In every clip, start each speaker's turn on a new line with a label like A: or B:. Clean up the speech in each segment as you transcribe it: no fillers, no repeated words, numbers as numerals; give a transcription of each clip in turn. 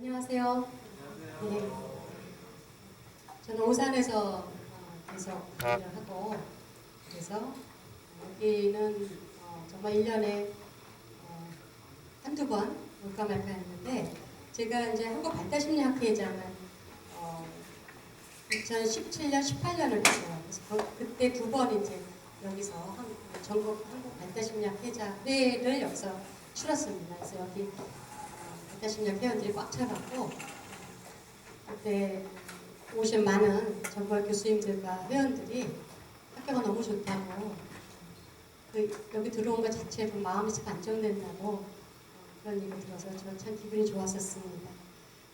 A: 안녕하세요. 네, 저는 오산에서 계속 일을 하고, 그래서 여기는 정말 1년에 한두 번 올까 말까 했는데, 제가 이제 한국발달심리학회장을 2017년, 18년을 했어요. 그래서 그때 두 번 이제 여기서 전국 한국발달심리학회를 여기서 치렀습니다. 그래서 여기 발달심리학 회원들이 꽉 차갖고 그때 오신 많은 전국 교수님들과 회원들이 학교가 너무 좋다고 여기 들어온 것 자체로 마음이 참 안정된다고 그런 얘기 들어서 저 참 기분이 좋았었습니다.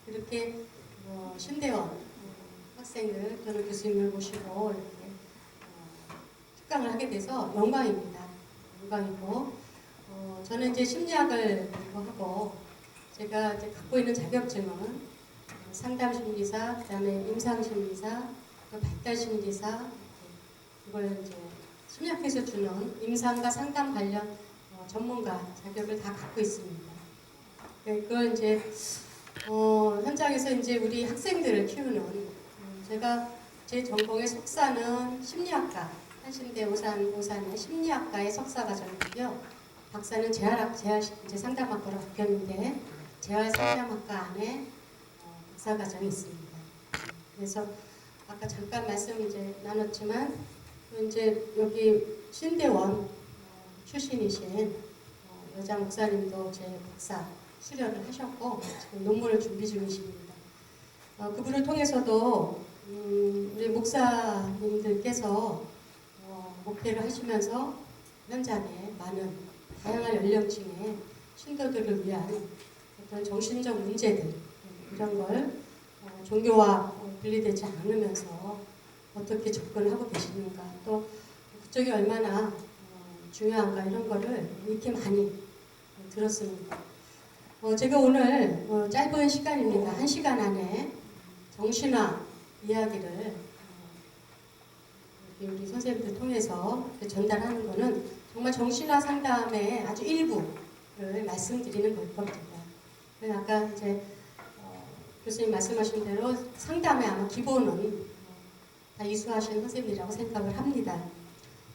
A: 이렇게 신대원 학생들 또는 교수님을 모시고 이렇게 특강을 하게 돼서 영광입니다. 영광이고 저는 이제 심리학을 공부하고 제가 이제 갖고 있는 자격증은 상담심리사, 그다음에 임상심리사, 또 발달심리사, 이걸 이제 심리학회에서 주는 임상과 상담 관련 전문가 자격을 다 갖고 있습니다. 그걸 이제 현장에서 이제 우리 학생들을 키우는 제가 제 전공의 석사는 심리학과 한신대 오산의 심리학과의 석사과정이고요. 박사는 재활 이제 상담학과로 바뀌었는데 재활 상담학과 안에 박사과정이 있습니다. 그래서 아까 잠깐 말씀 이제 나눴지만 이제 여기 신대원 출신이신 여자 목사님도 제 박사 수료를 하셨고 지금 논문을 준비 중이십니다. 그분을 통해서도 우리 목사님들께서 목회를 하시면서 현장에 많은 다양한 연령층의 신도들을 위한 어떤 정신적 문제들 이런 걸 종교와 분리되지 않으면서 어떻게 접근하고 계시는가 또 그쪽이 얼마나 중요한가 이런 거를 이렇게 많이 들었습니다. 제가 오늘 짧은 시간입니다. 1시간 안에 정신화 이야기를 우리 선생님들 통해서 전달하는 거는 정말 정신화 상담의 아주 일부를 말씀드리는 걸 겁니다. 아까 이제 교수님 말씀하신 대로 상담의 아마 기본은 다 이수하신 선생님이라고 생각을 합니다.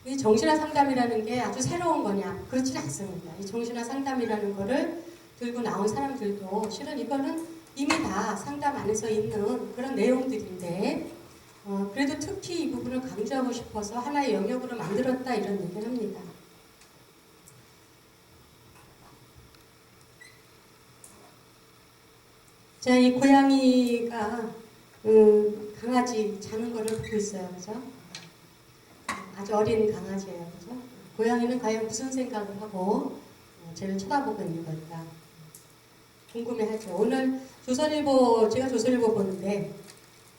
A: 이 정신화 상담이라는 게 아주 새로운 거냐? 그렇지는 않습니다. 이 정신화 상담이라는 거를 들고 나온 사람들도 실은 이거는 이미 다 상담 안에서 있는 그런 내용들인데 그래도 특히 이 부분을 강조하고 싶어서 하나의 영역으로 만들었다 이런 얘기를 합니다. 자, 이 고양이가 강아지 자는 거를 보고 있어요. 그죠? 아주 어린 강아지예요. 그죠? 고양이는 과연 무슨 생각을 하고 쟤를 쳐다보고 있는 걸까? 궁금해하죠. 오늘 조선일보, 제가 조선일보 보는데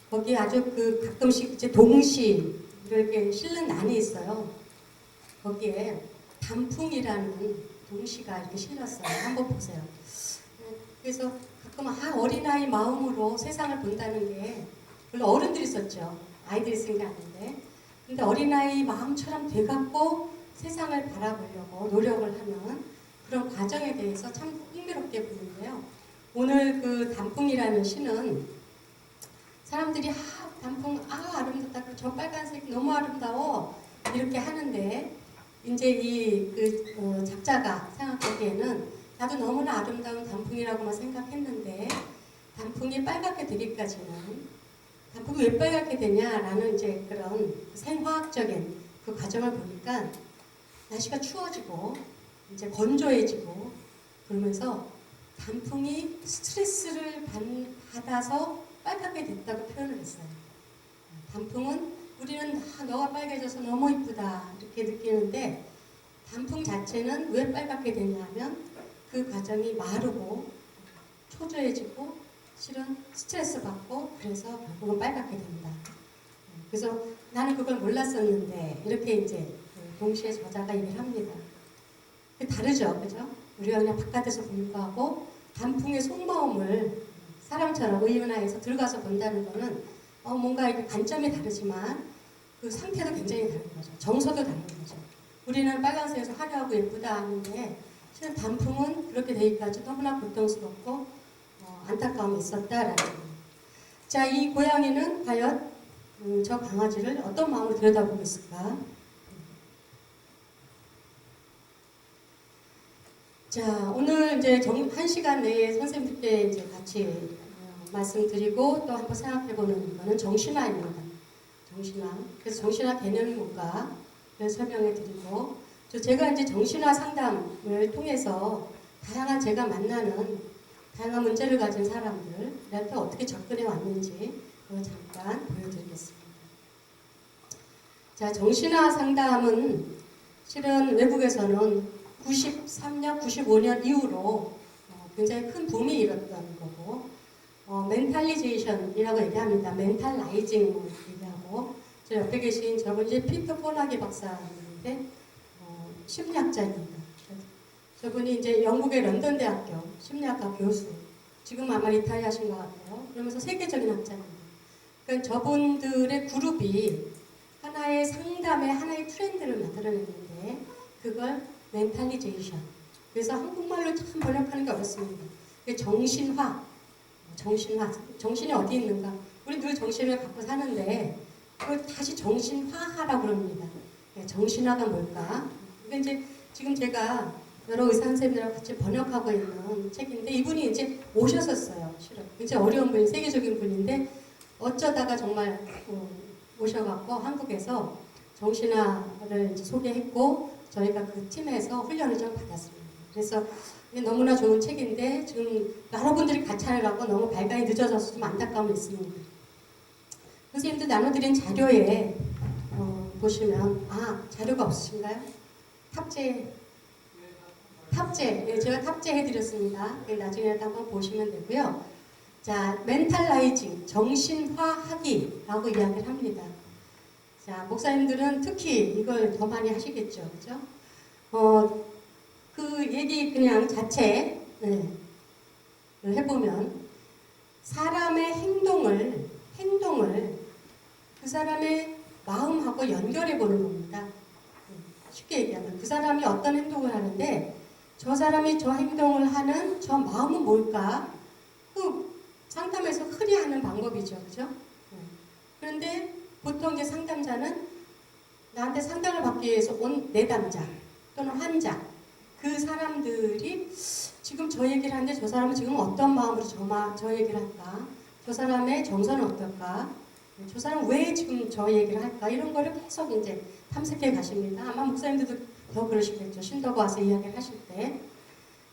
A: 거기 아주 가끔씩 이제 동시 이렇게 실는 난이 있어요. 거기에 단풍이라는 동시가 이렇게 실렸어요. 한번 보세요. 그래서 가끔 어린아이 마음으로 세상을 본다는 게 물론 어른들이 썼죠. 아이들이 쓴 게 아닌데 근데 어린아이 마음처럼 돼갖고 세상을 바라보려고 노력을 하는 그런 과정에 대해서 참 흥미롭게 보는데요. 오늘 그 단풍이라는 시는 사람들이 단풍 아름답다 저 빨간색 너무 아름다워 이렇게 하는데 이제 이 작자가 생각하기에는 나도 너무나 아름다운 단풍이라고만 생각했는데 단풍이 빨갛게 되기까지는 단풍이 왜 빨갛게 되냐라는 이제 그런 생화학적인 그 과정을 보니까 날씨가 추워지고 이제 건조해지고 그러면서 단풍이 스트레스를 받아서 빨갛게 됐다고 표현을 했어요. 단풍은 우리는 너가 빨개져서 너무 이쁘다 이렇게 느끼는데 단풍 자체는 왜 빨갛게 되냐면 그 과정이 마르고 초조해지고 실은 스트레스 받고 그래서 결국은 빨갛게 된다. 그래서 나는 그걸 몰랐었는데 이렇게 이제 동시에 저자가 얘기를 합니다. 다르죠, 그죠? 우리가 그냥 바깥에서 보는 거하고 단풍의 속마음을 사람처럼 의윤화해서 들어가서 본다는 거는 뭔가 이렇게 관점이 다르지만 그 상태도 굉장히 다른 거죠. 정서도 다른 거죠. 우리는 빨간색에서 화려하고 예쁘다 하는데 실은 단풍은 그렇게 되기까지 너무나 고통스럽고 안타까움이 있었다라는 거예요. 자, 이 고양이는 과연 저 강아지를 어떤 마음으로 들여다보고 있을까? 자, 오늘 이제 1시간 내에 선생님들께 이제 같이 말씀드리고 또 한번 생각해보는 거는 정신화입니다. 정신화. 그래서 정신화 개념문과를 설명해 드리고, 제가 이제 정신화 상담을 통해서 다양한 제가 만나는 다양한 문제를 가진 사람들한테 어떻게 접근해 왔는지 그걸 잠깐 보여드리겠습니다. 자, 정신화 상담은 실은 외국에서는 93년, 95년 이후로 굉장히 큰 붐이 일었던 거고, 멘탈리제이션이라고 얘기합니다. 멘탈라이징 얘기하고, 저 옆에 계신 저분이 피터 포나기 박사님인데 심리학자입니다. 저분이 이제 영국의 런던 대학교 심리학과 교수, 지금 아마 리타이어 하신 것 같아요. 그러면서 세계적인 학자입니다. 그러니까 저분들의 그룹이 하나의 상담의 하나의 트렌드를 만들어냈는데 그걸 멘탈리제이션. 그래서 한국말로 참 번역하는 게 어렵습니다. 정신화. 정신이 어디 있는가? 우리 늘 정신을 갖고 사는데 그걸 다시 정신화하라고 그럽니다. 정신화가 뭘까? 이게 이제 지금 제가 여러 의사 선생님들하고 같이 번역하고 있는 책인데 이분이 이제 오셨었어요. 실은 굉장히 어려운 분이 세계적인 분인데 어쩌다가 정말 오셔갖고 한국에서 정신화를 이제 소개했고 저희가 그 팀에서 훈련을 좀 받았습니다. 그래서 너무나 좋은 책인데 지금 여러분들이 같이 하느라고 너무 발간이 늦어져서 좀 안타까움이 있습니다. 선생님들 나눠드린 자료에 보시면 자료가 없으신가요? 탑재, 제가 탑재해드렸습니다. 나중에 한번 보시면 되고요. 자, 멘탈라이징, 정신화하기라고 이야기를 합니다. 자, 목사님들은 특히 이걸 더 많이 하시겠죠, 그죠? 그 얘기 그냥 자체 해보면 사람의 행동을 그 사람의 마음하고 연결해 보는 겁니다. 쉽게 얘기하면 그 사람이 어떤 행동을 하는데 저 사람이 저 행동을 하는 저 마음은 뭘까? 그 상담에서 흔히 하는 방법이죠. 그죠? 그런데 보통 이제 상담자는 나한테 상담을 받기 위해서 온 내담자 또는 환자 그 사람들이 지금 저 얘기를 하는데 저 사람은 지금 어떤 마음으로 저 얘기를 할까? 저 사람의 정서는 어떨까? 저 사람은 왜 지금 저 얘기를 할까? 이런 거를 계속 이제 탐색해 가십니다. 아마 목사님들도 더 그러시겠죠. 신도가 와서 이야기를 하실 때.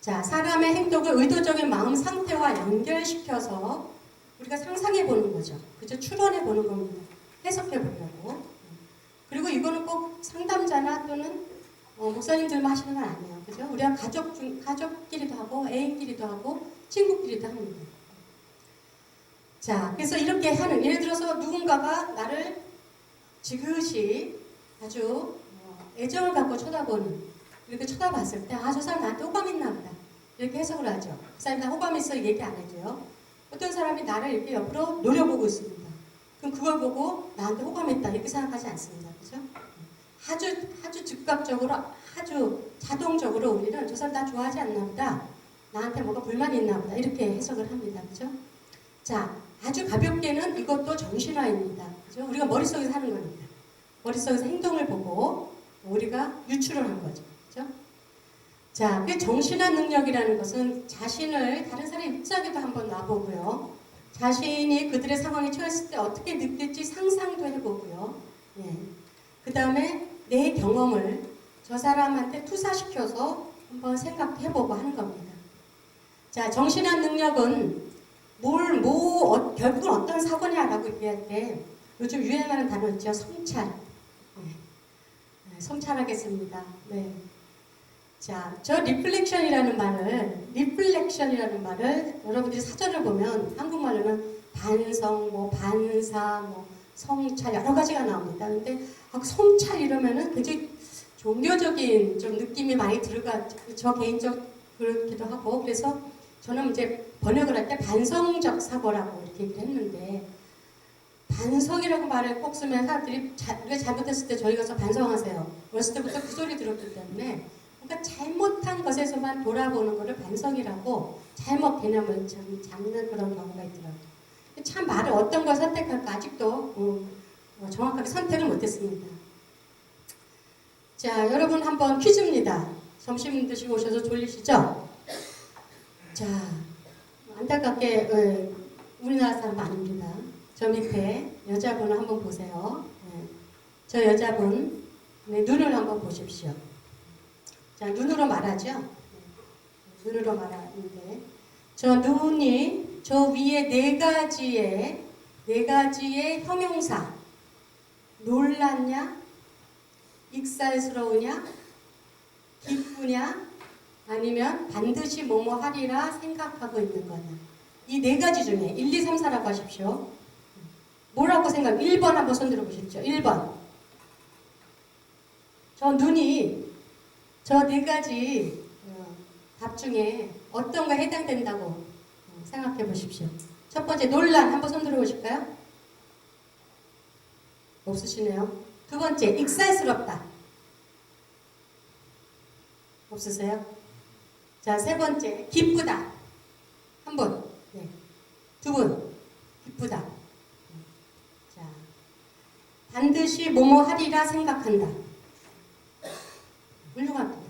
A: 자, 사람의 행동을 의도적인 마음 상태와 연결시켜서 우리가 상상해 보는 거죠. 그죠? 추론해 보는 겁니다. 해석해 보려고. 그리고 이거는 꼭 상담자나 또는 목사님들만 하시는 건 아니에요. 그죠? 우리가 가족끼리도 하고 애인끼리도 하고 친구끼리도 합니다. 자, 그래서 이렇게 하는, 예를 들어서 누군가가 나를 지그시 아주 애정을 갖고 쳐다보는, 이렇게 쳐다봤을 때 저 사람 나한테 호감 있나 보다 이렇게 해석을 하죠. 그 사람이 나 호감 있어 얘기 안 해줘요. 어떤 사람이 나를 이렇게 옆으로 노려보고 있습니다. 그럼 그걸 보고 나한테 호감했다 이렇게 생각하지 않습니다. 그죠? 아주 즉각적으로 아주 자동적으로 우리는 저 사람 나 좋아하지 않나 보다, 나한테 뭐가 불만이 있나 보다 이렇게 해석을 합니다. 그죠? 자, 아주 가볍게는 이것도 정신화입니다. 그죠? 우리가 머릿속에서 하는 겁니다. 머릿속에서 행동을 보고 우리가 유추를 한 거죠. 그죠? 자, 그 정신화 능력이라는 것은 자신을 다른 사람의 입장에도 한번 놔보고요. 자신이 그들의 상황에 처했을 때 어떻게 느낄지 상상도 해보고요. 그 다음에 내 경험을 저 사람한테 투사시켜서 한번 생각해보고 하는 겁니다. 자, 정신화 능력은 결국은 어떤 사고냐라고 얘기할 때 요즘 유행하는 단어 있죠. 성찰. 성찰하겠습니다. 네. 자, 저 리플렉션이라는 말을 여러분들이 사전을 보면 한국말로는 반성, 반사, 성찰 여러 가지가 나옵니다. 근데 성찰 이러면은 굉장히 종교적인 좀 느낌이 많이 저 개인적 그렇기도 하고, 그래서 저는 이제 번역을 할 때 반성적 사고라고 이렇게 얘기를 했는데, 반성이라고 말을 꼭 쓰면 사람들이 우리가 잘못했을 때 저희 가서 반성하세요. 어렸을 때부터 그 소리 들었기 때문에 그러니까 잘못한 것에서만 돌아보는 것을 반성이라고 잘못 개념을 잡는 그런 경우가 있더라고요. 참 말을 어떤 걸 선택할까 아직도 정확하게 선택을 못했습니다. 자, 여러분 한번 퀴즈입니다. 점심 드시고 오셔서 졸리시죠? 자, 안타깝게 우리나라 사람 아닙니다. 저 밑에 여자분을 한번 보세요. 네. 저 여자분 눈을 한번 보십시오. 자, 눈으로 말하죠. 네. 눈으로 말하는데 저 눈이 저 위에 네 가지의 형용사 놀랐냐? 익살스러우냐? 기쁘냐? 아니면 반드시 뭐뭐 하리라 생각하고 있는 거냐? 이 네 가지 중에 1, 2, 3, 4라고 하십시오. 뭐라고 생각? 1번 한번 손 들어보십시오. 1번. 저 눈이 저 네 가지 답 중에 어떤 거 해당된다고 생각해 보십시오. 첫 번째 논란 한번 손 들어보실까요? 없으시네요. 두 번째 익살스럽다. 없으세요? 자, 세 번째 기쁘다. 한 분. 네. 두 분. 기쁘다. 자, 반드시 뭐뭐 하리라 생각한다. 훌륭합니다.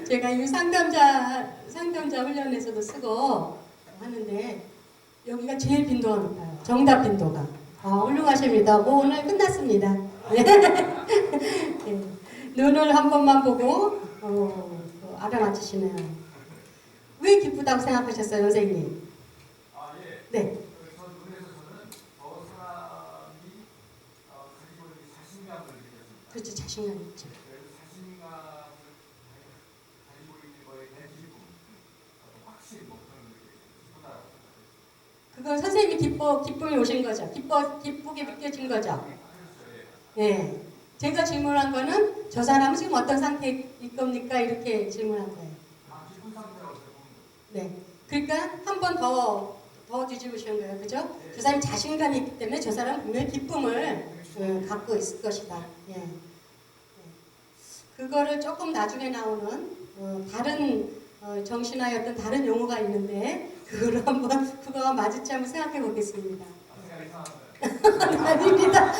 A: 제가 이 상담자 훈련에서도 쓰고 하는데 여기가 제일 빈도가 높아요. 정답 빈도가. 훌륭하십니다. 뭐 오늘 끝났습니다. 네. 네. 눈을 한 번만 보고 알아맞히시네요. 왜 기쁘다고 생각하셨어요, 선생님?
B: 예.
A: 네.
B: 저 눈에서 저는 저 사람이 가지고 있는 자신감을 느꼈습니다.
A: 그렇죠, 자신감 있죠.
B: 그래서 자신감을 가지고 있는 거에 대한 기쁨, 확신, 뭐 그런 걸 기쁘다라고 생각했어요.
A: 그건 선생님이 기쁨이 오신 거죠. 기쁘게 느껴진 거죠. 네. 제가 질문한 거는 저 사람은 지금 어떤 상태일 겁니까? 이렇게 질문한 거예요.
B: 기쁜 상태라고 보는 거예요.
A: 네. 그러니까 한 번 더 뒤집으시는 거예요. 그죠? 네. 저 사람이 자신감이 있기 때문에 저 사람은 분명히 기쁨을 갖고 있을 것이다. 예. 그거를 조금 나중에 나오는 다른 정신화의 어떤 다른 용어가 있는데 그거를 한번 그거와 마주치 한번 생각해 보겠습니다. 아닙니다.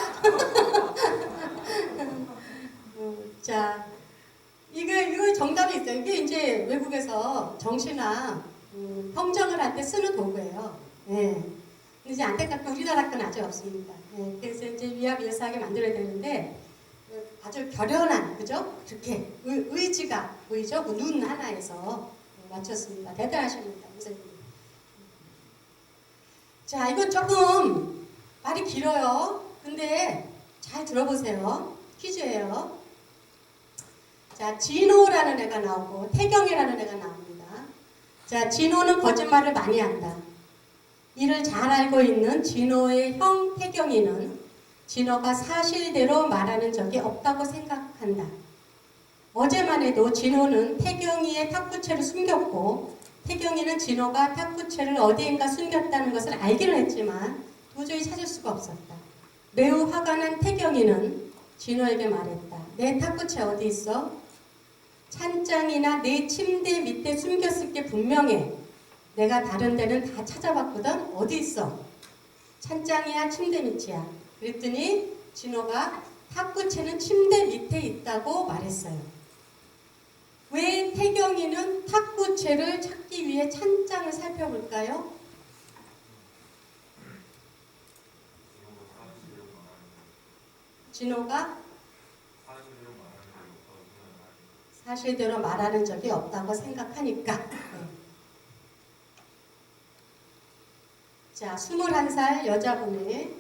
A: 자, 이거 정답이 있어요. 이게 이제 외국에서 정신화 평정을 할 때 쓰는 도구예요. 예. 근데 이제 안타깝게 우리나라 건 아직 없습니다. 예. 그래서 이제 위합유사하게 만들어야 되는데 아주 결연한, 그죠? 그렇게 의지가 보이죠? 그 눈 하나에서 맞췄습니다. 대단하십니다, 선생님. 자, 이건 조금 말이 길어요. 근데 잘 들어보세요. 퀴즈예요. 자, 진호라는 애가 나오고 태경이라는 애가 나옵니다. 자, 진호는 거짓말을 많이 한다. 이를 잘 알고 있는 진호의 형 태경이는 진호가 사실대로 말하는 적이 없다고 생각한다. 어제만 해도 진호는 태경이의 탁구채를 숨겼고 태경이는 진호가 탁구채를 어디인가 숨겼다는 것을 알기는 했지만 도저히 찾을 수가 없었다. 매우 화가 난 태경이는 진호에게 말했다. 내 탁구채 어디 있어? 찬장이나 내 침대 밑에 숨겼을 게 분명해. 내가 다른 데는 다 찾아봤거든. 어디 있어? 찬장이야 침대 밑이야. 그랬더니 진호가 탁구채는 침대 밑에 있다고 말했어요. 왜 태경이는 탁구채를 찾기 위해 찬장을 살펴볼까요? 진호가 사실대로 말하는 적이 없다고 생각하니까. 네. 자, 21살 여자분이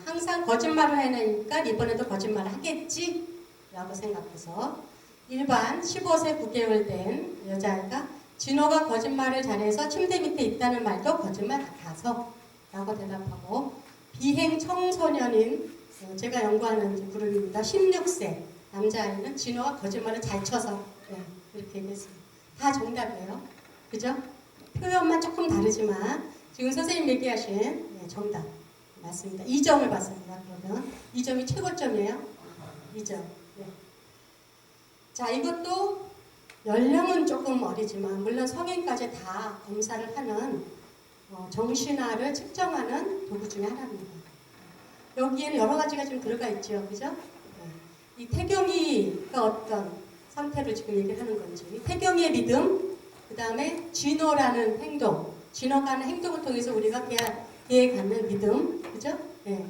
A: 항상 거짓말을 해내니까 이번에도 거짓말을 하겠지? 라고 생각해서 일반 15세 9개월 된 여자아이가 진호가 거짓말을 잘해서 침대 밑에 있다는 말도 거짓말 같아서 라고 대답하고 비행 청소년인 제가 연구하는 그룹입니다. 16세 남자아이는 진호가 거짓말을 잘 쳐서 이렇게 얘기했습니다. 다 정답이에요. 그죠? 표현만 조금 다르지만 지금 선생님 얘기하신 정답 맞습니다. 2점을 받습니다. 그러면 2점이 최고점이에요. 2점. 네. 자, 이것도 연령은 조금 어리지만 물론 성인까지 다 검사를 하는 정신화를 측정하는 도구 중에 하나입니다. 여기에는 여러 가지가 좀 들어가 있죠. 그죠? 네. 이 태경이가 어떤 상태로 지금 얘기를 하는 건지, 태경이의 믿음, 그 다음에 진호라는 행동, 진호가 하는 행동을 통해서 우리가 걔에 갖는 믿음, 그죠? 네.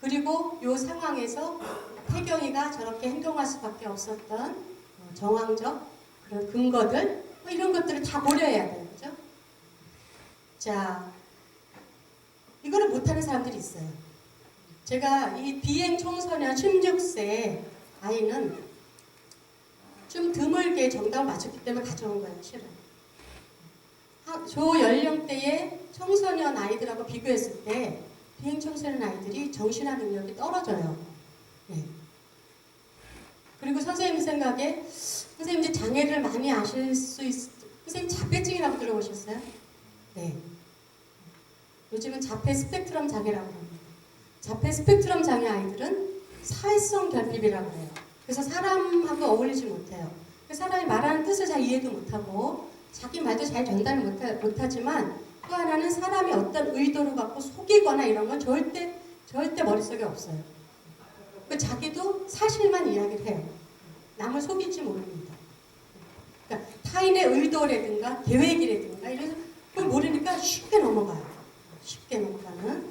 A: 그리고 이 상황에서 태경이가 저렇게 행동할 수밖에 없었던 정황적 그런 근거들, 이런 것들을 다 고려해야 돼요. 그죠? 자, 이거를 못하는 사람들이 있어요. 제가 이 비행 청소년 16세 아이는 좀 드물게 정답을 맞췄기 때문에 가져온 거예요, 실은. 저 연령대의 청소년 아이들하고 비교했을 때 비행 청소년 아이들이 정신화 능력이 떨어져요. 네. 그리고 선생님 생각에 선생님들 장애를 많이 아실 수 선생님 자폐증이라고 들어보셨어요? 네. 요즘은 자폐 스펙트럼 장애라고 합니다. 자폐 스펙트럼 장애 아이들은 사회성 결핍이라고 해요. 그래서 사람하고 어울리지 못해요. 사람이 말하는 뜻을 잘 이해도 못하고 자기 말도 잘 전달을 못하지만 또 하나는 사람이 어떤 의도를 갖고 속이거나 이런 건 절대 머릿속에 없어요. 자기도 사실만 이야기를 해요. 남을 속일지 모릅니다. 그러니까 타인의 의도라든가 계획이라든가 이래서 그걸 모르니까 쉽게 넘어가요. 쉽게 넘어가는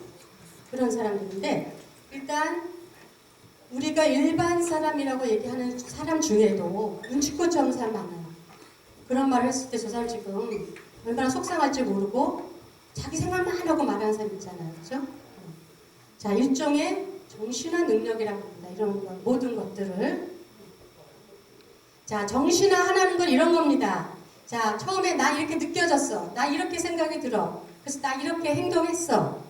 A: 그런 사람들인데, 일단 우리가 일반 사람이라고 얘기하는 사람 중에도 눈치껏 좋은 사람 많아요. 그런 말을 했을 때 저 사람 지금 얼마나 속상할지 모르고 자기 생각만 하고 말하는 사람 있잖아요. 그죠? 자, 일종의 정신화 능력이라고 합니다. 이런 것, 모든 것들을. 자, 정신화 하나는 건 이런 겁니다. 자, 처음에 나 이렇게 느껴졌어. 나 이렇게 생각이 들어. 그래서 나 이렇게 행동했어.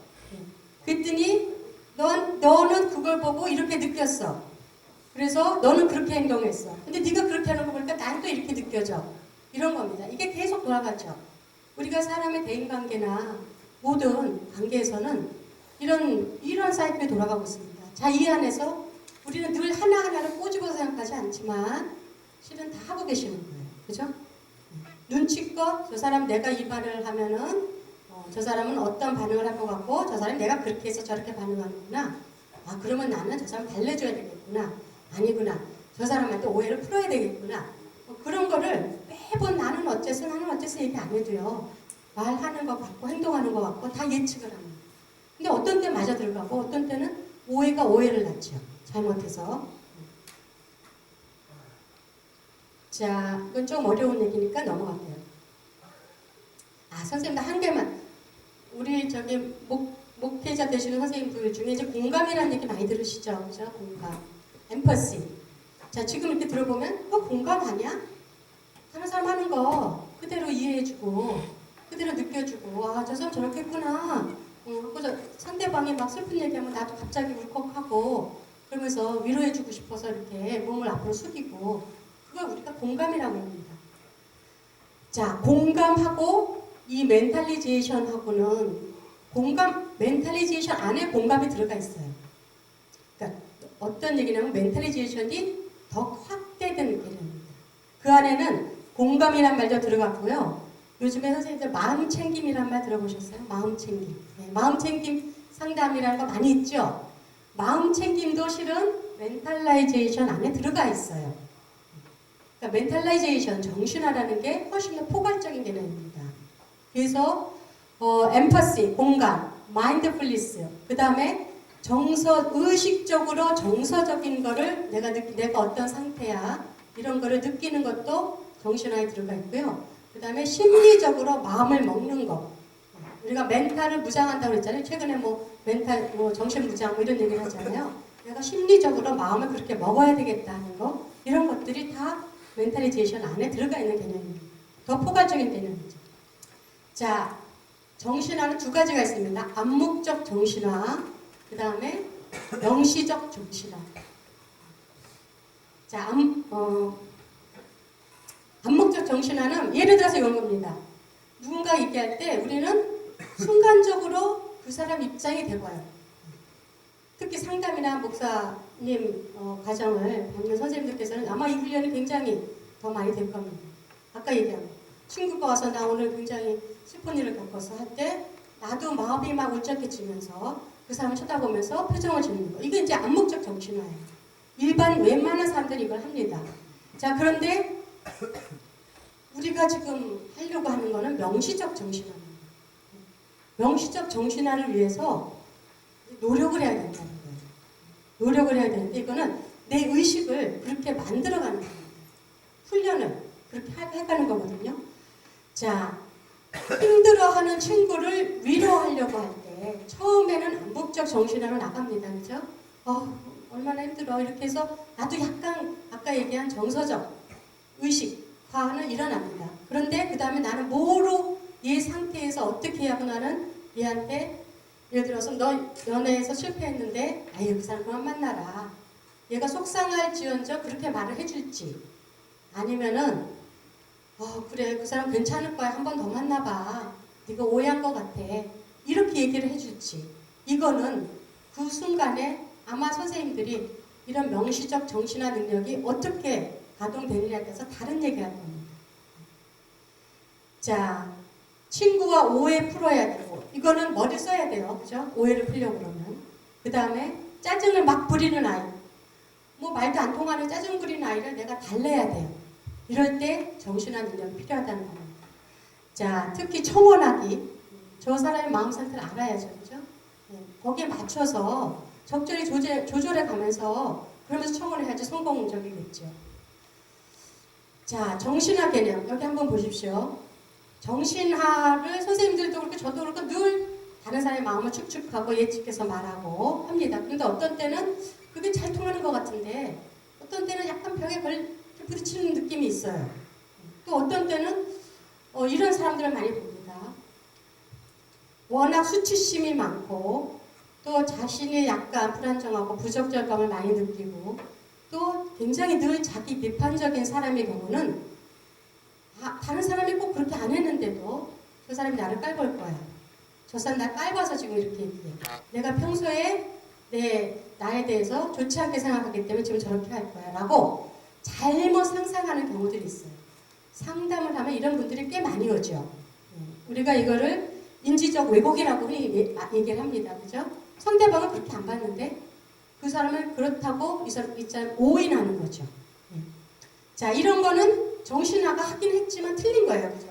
A: 그랬더니 너는 그걸 보고 이렇게 느꼈어. 그래서 너는 그렇게 행동했어. 근데 네가 그렇게 하는 거 보니까 난 또 이렇게 느껴져. 이런 겁니다. 이게 계속 돌아가죠. 우리가 사람의 대인관계나 모든 관계에서는 이런 사이클이 돌아가고 있습니다. 자, 이 안에서 우리는 늘 하나하나를 꼬집어서 생각하지 않지만 실은 다 하고 계시는 거예요. 그죠? 눈치껏 저 사람 내가 이 말을 하면은 저 사람은 어떤 반응을 할 것 같고 저 사람이 내가 그렇게 해서 저렇게 반응하는구나. 아, 그러면 나는 저 사람 달래줘야 되겠구나. 아니구나. 저 사람한테 오해를 풀어야 되겠구나. 그런 거를 매번 나는 어째서 얘기 안 해도요. 말하는 것 같고 행동하는 것 같고 다 예측을 합니다. 근데 어떤 때 맞아 들어가고 어떤 때는 오해가 오해를 낳죠. 잘못해서. 자, 이건 좀 어려운 얘기니까 넘어갈게요. 아, 선생님도 한 개만. 우리 목회자 되시는 선생님들 중에 이제 공감이라는 얘기 많이 들으시죠? 그죠? 공감. 엠퍼시. 자, 지금 이렇게 들어보면 공감 아니야? 다른 사람 하는 거 그대로 이해해주고 그대로 느껴주고 아, 저 사람 저렇게 했구나. 그래서 상대방이 막 슬픈 얘기하면 나도 갑자기 울컥하고 그러면서 위로해주고 싶어서 이렇게 몸을 앞으로 숙이고 그걸 우리가 공감이라고 합니다. 자, 공감하고 이 멘탈리제이션하고는 멘탈리제이션 안에 공감이 들어가 있어요. 그러니까 어떤 얘기냐면 멘탈리제이션이 더 확대된 개념입니다. 그 안에는 공감이란 말도 들어갔고요. 요즘에 선생님들 마음 챙김이란 말 들어보셨어요? 마음 챙김. 네, 마음 챙김 상담이라는 거 많이 있죠? 마음 챙김도 실은 멘탈라이제이션 안에 들어가 있어요. 그러니까 멘탈라이제이션, 정신화라는 게 훨씬 더 포괄적인 개념입니다. 그래서 엠퍼시, 공감, 마인드풀리스, 그 다음에 의식적으로 정서적인 거를 내가 어떤 상태야 이런 거를 느끼는 것도 정신화에 들어가 있고요. 그 다음에 심리적으로 마음을 먹는 거. 우리가 멘탈을 무장한다고 그랬잖아요. 최근에 멘탈, 정신 무장 이런 얘기를 하잖아요. 내가 심리적으로 마음을 그렇게 먹어야 되겠다 하는 거. 이런 것들이 다 멘탈리제이션 안에 들어가 있는 개념입니다. 더 포괄적인 개념이죠. 자, 정신화는 두 가지가 있습니다. 암묵적 정신화, 그 다음에 명시적 정신화. 자, 암묵적 정신화는 예를 들어서 이런 겁니다. 누군가 얘기할 때 우리는 순간적으로 그 사람 입장이 돼봐요. 특히 상담이나 목사 과정을 받는 선생님들께서는 아마 이 훈련이 굉장히 더 많이 될 겁니다. 아까 얘기한 거. 친구가 와서 나 오늘 굉장히 슬픈 일을 겪어서 할 때 나도 마음이 막 울적해지면서 그 사람을 쳐다보면서 표정을 짓는 거. 이게 이제 암묵적 정신화예요. 일반 웬만한 사람들이 이걸 합니다. 자, 그런데 우리가 지금 하려고 하는 거는 명시적 정신화입니다. 명시적 정신화를 위해서 노력을 해야 된다는 거예요. 노력을 해야 되는데 이거는 내 의식을 그렇게 만들어가는 겁니다. 훈련을 그렇게 해가는 거거든요. 자, 힘들어하는 친구를 위로하려고 할 때 처음에는 암묵적 정신화로 나갑니다. 그죠? 얼마나 힘들어. 이렇게 해서 나도 약간 아까 얘기한 정서적 의식화는 일어납니다. 그런데 그 다음에 나는 뭐로 이 상태에서 어떻게 해야 하고 나는 얘한테 예를 들어서 너 연애에서 실패했는데 아유 그 사람 그만 만나라. 얘가 속상할지언정 그렇게 말을 해줄지 아니면은 그래 그 사람 괜찮을 거야. 한 번 더 만나봐. 네가 오해한 것 같아. 이렇게 얘기를 해줄지. 이거는 그 순간에 아마 선생님들이 이런 명시적 정신화 능력이 어떻게 가동되느냐에 따라서 다른 얘기를 할 겁니다. 자, 친구와 오해 풀어야 되고 이거는 머리 써야 돼요. 그죠? 오해를 풀려고 그러면. 그 다음에 짜증을 막 부리는 아이. 뭐 말도 안 통하는 짜증 부리는 아이를 내가 달래야 돼요. 이럴 때 정신화 능력이 필요하다는 겁니다. 자, 특히 청원하기. 저 사람의 마음 상태를 알아야죠. 그죠? 네, 거기에 맞춰서 적절히 조절해 가면서 그러면서 청원을 해야지 성공적이겠죠. 자, 정신화 개념. 여기 한번 보십시오. 정신화를 선생님들도 그렇고 저도 그렇고 늘 다른 사람의 마음을 축축하고 예측해서 말하고 합니다. 그런데 어떤 때는 그게 잘 통하는 것 같은데 어떤 때는 약간 벽에 부딪히는 느낌이 있어요. 또 어떤 때는 이런 사람들을 많이 봅니다. 워낙 수치심이 많고 또 자신이 약간 불안정하고 부적절감을 많이 느끼고 또 굉장히 늘 자기 비판적인 사람의 경우는 다른 사람이 꼭 그렇게 안 했는데도 저 사람이 나를 깔볼 거야. 저 사람 나 깔봐서 지금 이렇게 얘기해. 내가 평소에 나에 대해서 좋지 않게 생각하기 때문에 지금 저렇게 할 거야. 라고 잘못 상상하는 경우들이 있어요. 상담을 하면 이런 분들이 꽤 많이 오죠. 우리가 이거를 인지적 왜곡이라고 얘기를 합니다. 그죠? 상대방은 그렇게 안 봤는데 그 사람을 그렇다고 이 사람 오인하는 거죠. 자, 이런 거는 정신화가 하긴 했지만 틀린 거예요. 그죠?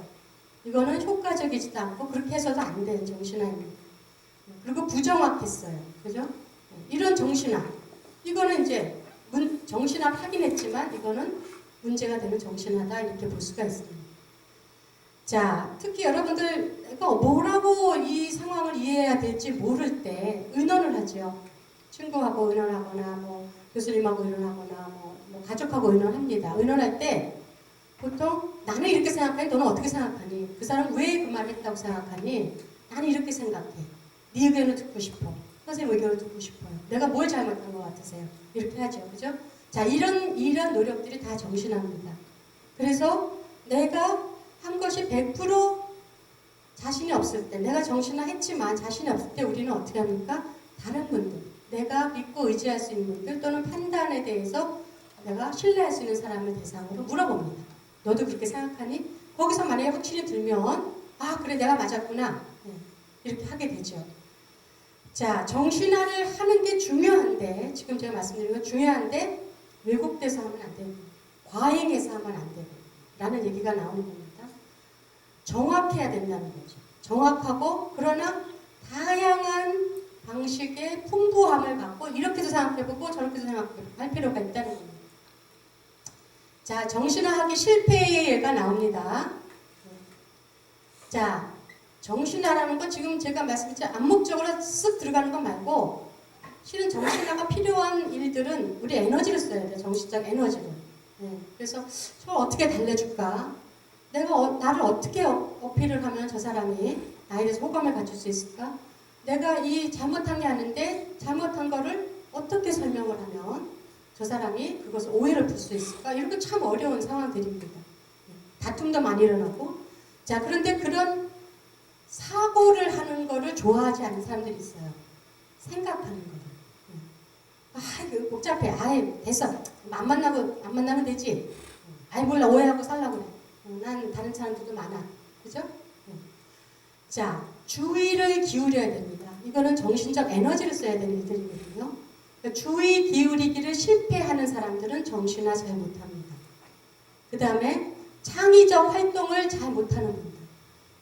A: 이거는 효과적이지도 않고 그렇게 해서도 안 되는 정신화입니다. 그리고 부정확했어요. 그죠? 이런 정신화. 이거는 이제 정신화를 하긴 했지만 이거는 문제가 되는 정신화다 이렇게 볼 수가 있습니다. 자, 특히 여러분들 뭐라고 이 상황을 이해해야 될지 모를 때 의논을 하죠. 친구하고 의논하거나 뭐 교수님하고 의논하거나 뭐 가족하고 의논합니다. 의논할 때 보통 나는 이렇게 생각하니 너는 어떻게 생각하니? 그 사람 왜 그 말을 했다고 생각하니? 나는 이렇게 생각해. 네 의견을 듣고 싶어. 선생님 의견을 듣고 싶어요. 내가 뭘 잘못한 것 같으세요? 이렇게 하죠. 그죠? 자, 이런 노력들이 다 정신화입니다. 그래서 내가 한 것이 100% 자신이 없을 때, 내가 정신화 했지만 자신이 없을 때 우리는 어떻게 합니까? 다른 분들, 내가 믿고 의지할 수 있는 분들 또는 판단에 대해서 내가 신뢰할 수 있는 사람을 대상으로 물어봅니다. 너도 그렇게 생각하니? 거기서 만약에 확신이 들면 그래 내가 맞았구나. 이렇게 하게 되죠. 자, 정신화를 하는 게 중요한데 지금 제가 말씀드린 건 중요한데 왜곡돼서 하면 안 되고 과잉해서 하면 안 되고 라는 얘기가 나오는 겁니다. 정확해야 된다는 거죠. 정확하고 그러나 다양한 방식의 풍부함을 갖고 이렇게도 생각해보고 저렇게도 생각해보고 할 필요가 있다는 겁니다. 자, 정신화하기 실패의 예가 나옵니다. 자, 정신화라는 건 지금 제가 말씀드린 암묵적으로 쓱 들어가는 것 말고 실은 정신화가 필요한 일들은 우리 에너지를 써야 돼요. 정신적 에너지를. 그래서 저를 어떻게 달래줄까? 내가 나를 어떻게 어필을 하면 저 사람이 나에 대해서 호감을 가질 수 있을까? 내가 이 잘못한 게 아닌데 잘못한 거를 어떻게 설명을 하면 저 사람이 그것을 오해를 풀 수 있을까? 이런 거 참 어려운 상황들입니다. 다툼도 많이 일어나고. 자, 그런데 그런 사고를 하는 거를 좋아하지 않는 사람들이 있어요. 생각하는 거를. 이거 복잡해. 됐어. 안 만나면 되지. 몰라. 오해하고 살라고 그래. 난 다른 사람들도 많아. 그죠? 자, 주의를 기울여야 됩니다. 이거는 정신적 에너지를 써야 되는 일들이거든요. 그러니까 주의 기울이기를 실패하는 사람들은 정신화 잘 못합니다. 그 다음에 창의적 활동을 잘 못하는 분들.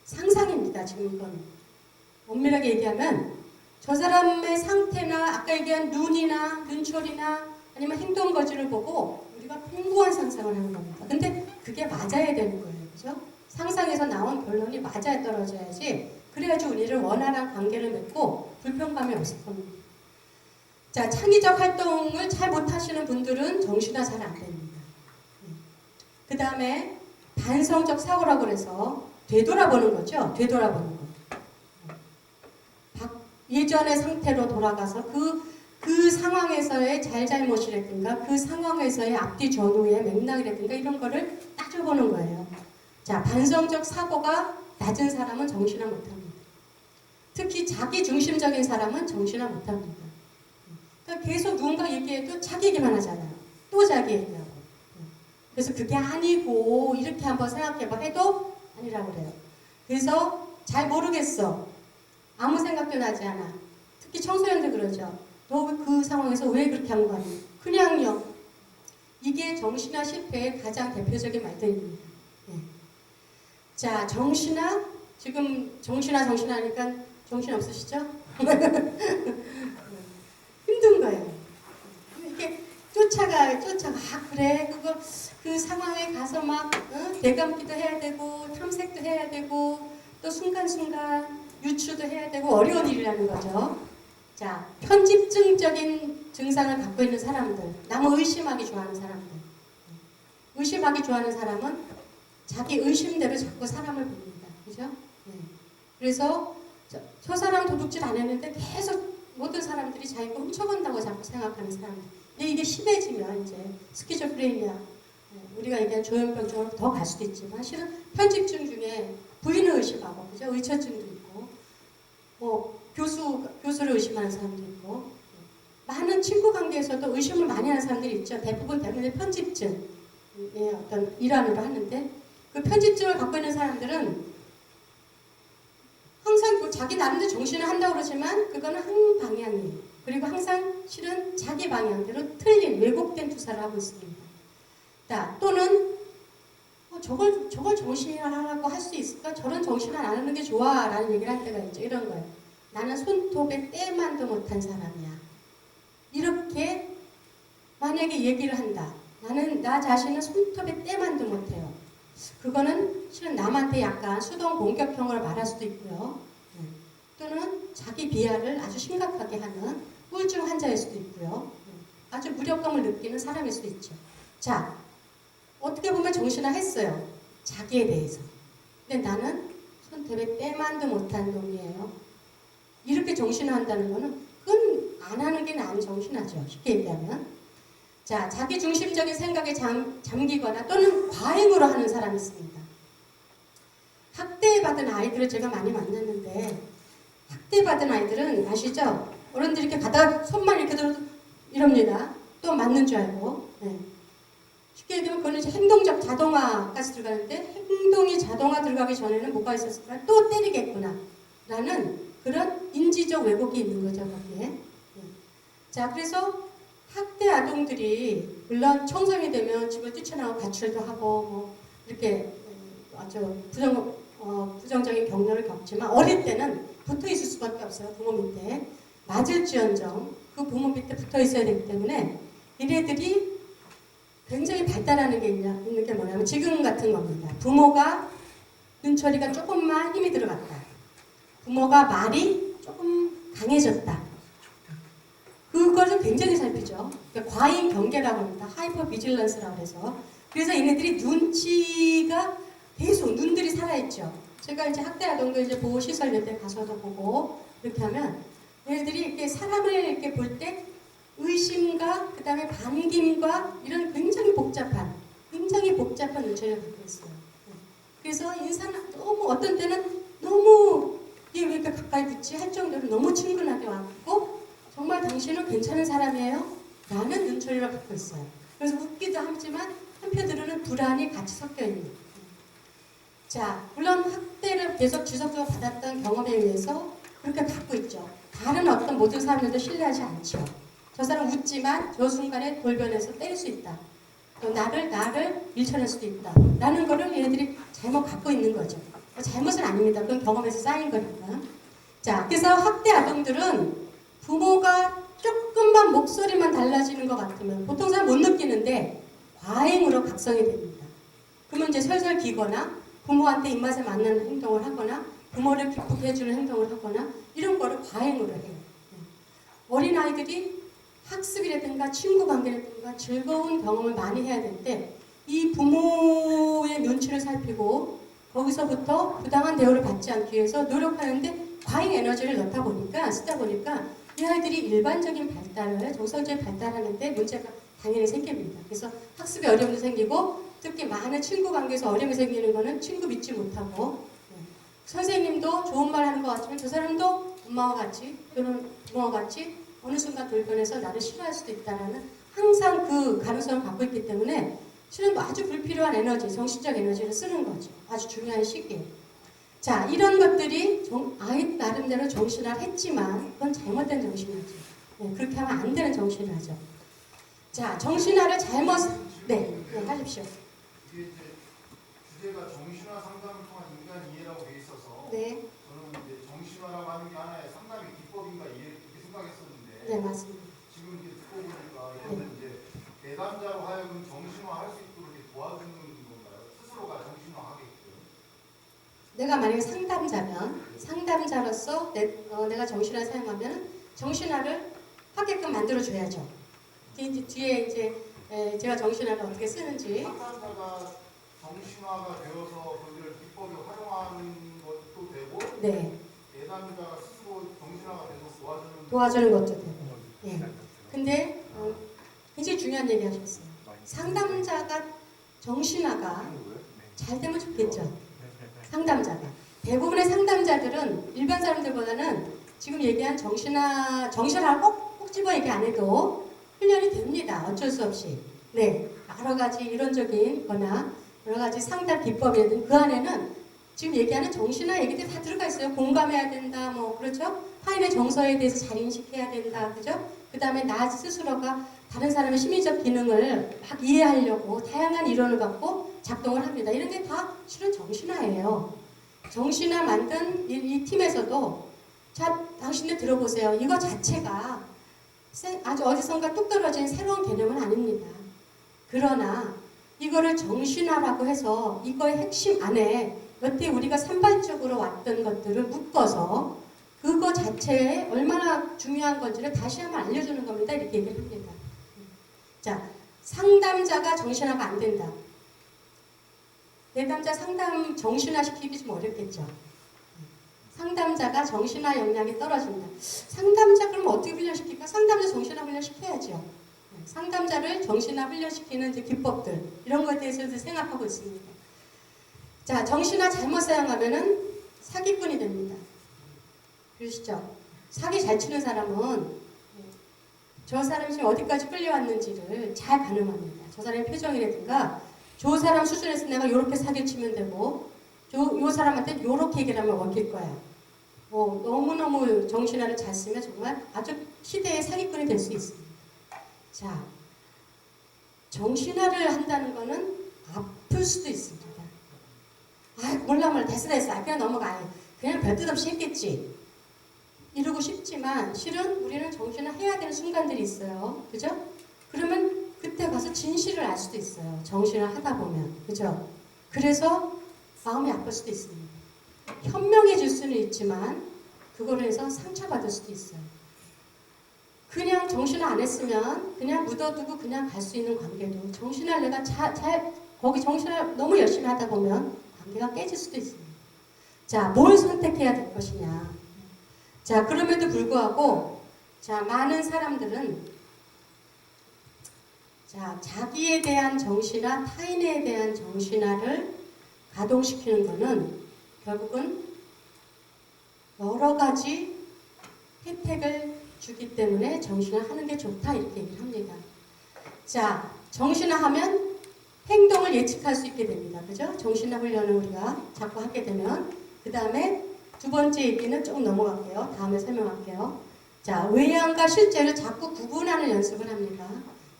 A: 상상입니다. 지금 이건. 엄밀하게 얘기하면 저 사람의 상태나 아까 얘기한 눈이나 눈초리나 아니면 행동 거지를 보고 우리가 풍부한 상상을 하는 겁니다. 근데 그게 맞아야 되는 거예요. 그죠? 상상에서 나온 결론이 맞아야 떨어져야지 그래야지 우리를 원활한 관계를 맺고 불평감이 없을 겁니다. 자, 창의적 활동을 잘 못하시는 분들은 정신화 잘 안 됩니다. 그 다음에 반성적 사고라고 그래서 되돌아보는 거죠. 되돌아보는 거. 예전의 상태로 돌아가서 그 상황에서의 잘잘못이라든가 그 상황에서의 앞뒤 전후의 맥락이라든가 이런 거를 따져보는 거예요. 자, 반성적 사고가 낮은 사람은 정신화 못합니다. 특히 자기 중심적인 사람은 정신화 못합니다. 그러니까 계속 누군가 얘기해도 자기 얘기만 하잖아요. 또 자기 얘기하고. 그래서 그게 아니고 이렇게 한번 생각해봐 해도 아니라고 그래요. 그래서 잘 모르겠어. 아무 생각도 나지 않아. 특히 청소년들 그러죠. 너 그 상황에서 왜 그렇게 한 거 아니야? 그냥요. 이게 정신화 실패의 가장 대표적인 말들입니다. 네. 자, 정신화. 지금 정신화 하니까 정신 없으시죠? 힘든 거예요. 이렇게 쫓아가. 그래. 그 상황에 가서 막 대감기도 해야 되고 탐색도 해야 되고 또 순간순간 유추도 해야 되고 어려운 일이라는 거죠. 자, 편집증적인 증상을 갖고 있는 사람들, 남을 의심하기 좋아하는 사람들. 의심하기 좋아하는 사람은 자기 의심대로 자꾸 사람을 봅니다. 그죠? 네. 그래서 저 사람 도둑질 안 했는데 계속 모든 사람들이 자기가 훔쳐간다고 자꾸 생각하는 사람들. 근데 이게 심해지면 이제 스키조프레니아, 우리가 얘기한 조현병증으로 더 갈 수도 있지만 실은 편집증 중에 부인을 의심하고, 그죠? 의처증도 있고, 교수를 의심하는 사람도 있고, 많은 친구 관계에서도 의심을 많이 하는 사람들이 있죠. 대부분 편집증의 어떤 일환으로 하는데, 그 편집증을 갖고 있는 사람들은 항상 자기 나름대로 정신을 한다고 그러지만 그거는 한 방향이에요. 그리고 항상 실은 자기 방향대로 틀린 왜곡된 투사를 하고 있습니다. 자, 또는 저걸 정신화하라고 할 수 있을까? 저런 정신화 안 하는 게 좋아 라는 얘기를 할 때가 있죠. 이런 거예요. 나는 손톱에 때만도 못한 사람이야. 이렇게 만약에 얘기를 한다. 나 자신은 손톱에 때만도 못해요. 그거는 실은 남한테 약간 수동 공격형으로 말할 수도 있고요. 또는 자기 비하를 아주 심각하게 하는 우울증 환자일 수도 있고요. 아주 무력감을 느끼는 사람일 수도 있죠. 자, 어떻게 보면 정신화 했어요. 자기에 대해서. 근데 나는 손톱에 때만도 못한 놈이에요. 이렇게 정신화 한다는 거는 그건 안 하는 게 난 정신화죠. 쉽게 얘기하면. 자, 자기 중심적인 생각에 잠기거나 또는 과잉으로 하는 사람이 있습니다. 학대받은 아이들을 제가 많이 만났는데 학대받은 아이들은 아시죠? 어른들이 이렇게 가다가 손만 이렇게 들어도 이럽니다. 또 맞는 줄 알고. 네. 쉽게 얘기하면 그거는 이제 행동적 자동화까지 들어가는데 행동이 자동화 들어가기 전에는 뭐가 있었을까? 또 때리겠구나 라는 그런 인지적 왜곡이 있는 거죠. 거기에. 네. 자, 그래서 학대 아동들이 물론 청소년이 되면 집을 뛰쳐나오고 가출도 하고 뭐 이렇게 아주 부정적인 경로를 겪지만 어릴 때는 붙어 있을 수밖에 없어요. 부모 밑에. 맞을지언정 그 부모 밑에 붙어 있어야 되기 때문에 얘네들이 굉장히 발달하는 게 있는 게 뭐냐면 지금 같은 겁니다. 부모가 눈초리가 조금만 힘이 들어갔다. 부모가 말이 조금 강해졌다. 그거를 굉장히 살피죠. 그러니까 과잉 경계라고 합니다. 하이퍼 비질런스라고 해서. 그래서 얘네들이 눈치가 계속 눈들이 살아있죠. 제가 이제 학대 아동들 이제 보호시설 몇 대 가서도 보고 이렇게 하면 얘네들이 이렇게 사람을 이렇게 볼 때 의심과 그 다음에 반김과 이런 굉장히 복잡한 눈초리를 갖고 있어요. 그래서 인사는 너무 어떤 때는 너무 얘 왜 이렇게 가까이 붙지 할 정도로 너무 친근하게 왔고 정말 당신은 괜찮은 사람이에요? 라는 눈초리를 갖고 있어요. 그래서 웃기도 하지만 한편으로는 불안이 같이 섞여 있는. 자, 물론 학대를 계속 지속적으로 받았던 경험에 의해서 그렇게 갖고 있죠. 다른 어떤 모든 사람들도 신뢰하지 않죠. 저 사람 웃지만 저 순간에 돌변해서 때릴 수 있다. 또 나를 밀쳐낼 수도 있다. 라는 거를 얘네들이 잘못 갖고 있는 거죠. 잘못은 아닙니다. 그건 경험에서 쌓인 거니까. 자, 그래서 학대 아동들은 부모가 조금만 목소리만 달라지는 것 같으면 보통 사람 못 느끼는데 과잉으로 각성이 됩니다. 그러면 이제 설설 기거나 부모한테 입맛에 맞는 행동을 하거나 부모를 기쁘게 해주는 행동을 하거나 이런 거를 과잉으로 해요. 어린아이들이 학습이라든가 친구 관계라든가 즐거운 경험을 많이 해야 되는데 이 부모의 눈치를 살피고 거기서부터 부당한 대우를 받지 않기 위해서 노력하는데 과잉 에너지를 쓰다 보니까 이 아이들이 일반적인 발달을 정상적인 발달하는데 문제가 당연히 생깁니다. 그래서 학습에 어려움도 생기고 특히 많은 친구 관계에서 어려움이 생기는 거는 친구 믿지 못하고 선생님도 좋은 말 하는 것 같지만 저 사람도 엄마와 같이 또는 부모와 같이 어느 순간 돌변해서 나를 싫어할 수도 있다라는 항상 그 가능성을 갖고 있기 때문에 실은 아주 불필요한 에너지, 정신적 에너지를 쓰는 거죠. 아주 중요한 시기에. 자, 이런 것들이 아이 나름대로 정신화를 했지만 그건 잘못된 정신화죠. 그렇게 하면 안 되는 정신화죠. 자, 정신화를 잘못 하십시오.
C: 이게 이제 주제가 정신화 상담을 통한 인간 이해라고 돼 있어서
A: 네.
C: 저는 이제 정신화라고 하는 게 하나의 상담의 기법인가 이렇게 생각했었는데
A: 네, 맞습니다.
C: 지금 이제 듣고 보니까 이거는 이제 내담자로 하여금 정신화할 수 있도록 이렇게 도와주는 건가요? 스스로가 정신화하게끔.
A: 내가 만약에 상담자로서 내가 정신화를 사용하면 정신화를 하게끔 만들어줘야죠. 뒤에 제가 정신화를 어떻게 쓰는지.
C: 상담자가 정신화가 되어서 그걸 기법을 활용하는 것도 되고
A: 네.
C: 내담자가 스스로 정신화가 돼서
A: 도와주는 것도 되고. 예. 근데 굉장히 중요한 얘기 하셨어요. 상담자가 정신화가 잘 되면 좋겠죠. 상담자가. 대부분의 상담자들은 일반 사람들보다는 지금 얘기한 정신화를 꼭 집어 얘기 안 해도 훈련이 됩니다. 어쩔 수 없이. 네. 여러 가지 이론적인 거나 여러 가지 상담 기법이라든 그 안에는 지금 얘기하는 정신화 얘기들이 다 들어가 있어요. 공감해야 된다, 그렇죠? 타인의 정서에 대해서 잘 인식해야 된다, 그죠? 그 다음에 나 스스로가 다른 사람의 심리적 기능을 막 이해하려고 다양한 이론을 갖고 작동을 합니다. 이런 게 다 실은 정신화예요. 정신화 만든 이 팀에서도 자, 당신들 들어보세요. 이거 자체가 아주 어디선가 뚝 떨어진 새로운 개념은 아닙니다. 그러나 이거를 정신화라고 해서 이거의 핵심 안에 여태 우리가 산발적으로 왔던 것들을 묶어서 그거 자체에 얼마나 중요한 건지를 다시 한번 알려주는 겁니다. 이렇게 얘기를 합니다. 자, 상담자가 정신화가 안 된다. 내담자 상담 정신화 시키기 좀 어렵겠죠. 상담자가 정신화 역량이 떨어진다. 상담자 그럼 어떻게 훈련시킬까? 상담자 정신화 훈련시켜야죠. 상담자를 정신화 훈련시키는 이제 기법들 이런 것에 대해서도 생각하고 있습니다. 자, 정신화 잘못 사용하면은 사기꾼이 됩니다. 그러시죠? 사기 잘 치는 사람은 저 사람이 지금 어디까지 끌려왔는지를 잘 가늠합니다. 저 사람의 표정이라든가 저 사람 수준에서 내가 이렇게 사기를 치면 되고 요 사람한테 이렇게 얘기를 하면 먹힐 거야. 너무너무 정신화를 잘 쓰면 정말 아주 시대의 사기꾼이 될 수 있습니다. 자, 정신화를 한다는 거는 아플 수도 있습니다. 몰라 됐어 그냥 넘어가요. 그냥 별 뜻 없이 했겠지 이러고 싶지만 실은 우리는 정신화 해야 되는 순간들이 있어요. 그죠? 그러면 그때 가서 진실을 알 수도 있어요. 정신화 하다 보면. 그죠? 그래서 마음이 아플 수도 있습니다. 현명해질 수는 있지만 그거로 해서 상처받을 수도 있어요. 그냥 정신화 안 했으면 그냥 묻어두고 그냥 갈 수 있는 관계도 정신화를 내가 거기 정신화 너무 열심히 하다 보면 관계가 깨질 수도 있습니다. 자, 뭘 선택해야 될 것이냐. 자, 그럼에도 불구하고 많은 사람들은 자기에 대한 정신화, 타인에 대한 정신화를 가동시키는 것은 결국은 여러 가지 혜택을 주기 때문에 정신을 하는 게 좋다 이렇게 얘기를 합니다. 자, 정신화하면 행동을 예측할 수 있게 됩니다. 그죠? 정신화 훈련을 우리가 자꾸 하게 되면 그 다음에 두 번째 얘기는 조금 넘어갈게요. 다음에 설명할게요. 자, 외향과 실제를 자꾸 구분하는 연습을 합니다.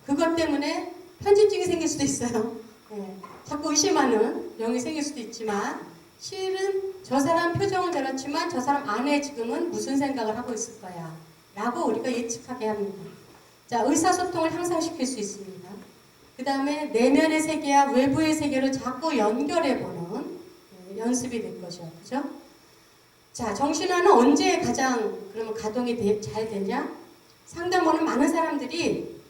A: 그것 때문에 편집증이 생길 수도 있어요. 네, 자꾸 의심하는 병이 생길 수도 있지만 실은 저 사람 표정은 저렇지만 저 사람 안에 지금은 무슨 생각을 하고 있을 거야 라고 우리가 예측하게 합니다. 자, 의사소통을 향상시킬 수 있습니다. 그 다음에 내면의 세계와 외부의 세계를 자꾸 연결해보는 연습이 될 것이요. 그죠? 자, 정신화는 언제 가장 그러면 가동이 잘 되냐? 상담원은 많은 사람들이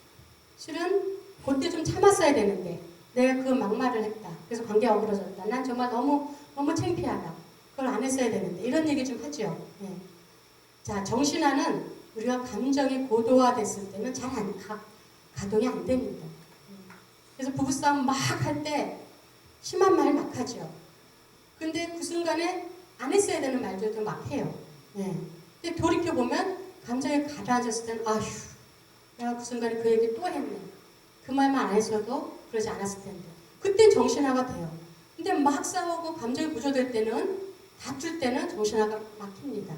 A: 실은 그때 좀 참았어야 되는데 내가 그 막말을 했다. 그래서 관계가 어그러졌다. 난 정말 너무 창피하다. 그걸 안 했어야 되는데 이런 얘기 좀 하죠. 네. 자, 정신화는 우리가 감정이 고도화됐을 때는 잘 가동이 안 됩니다. 그래서 부부싸움 막 할 때 심한 말 막 하죠. 근데 그 순간에 안 했어야 되는 말들도 막 해요. 네. 근데 돌이켜보면 감정이 가라앉았을 때는 아휴 내가 그 순간에 그 얘기 또 했네. 그 말만 안 했어도 그러지 않았을 텐데. 그때 정신화가 돼요. 근데 막 싸우고 감정이 무조될 때는 다툴 때는 정신화가 막힙니다.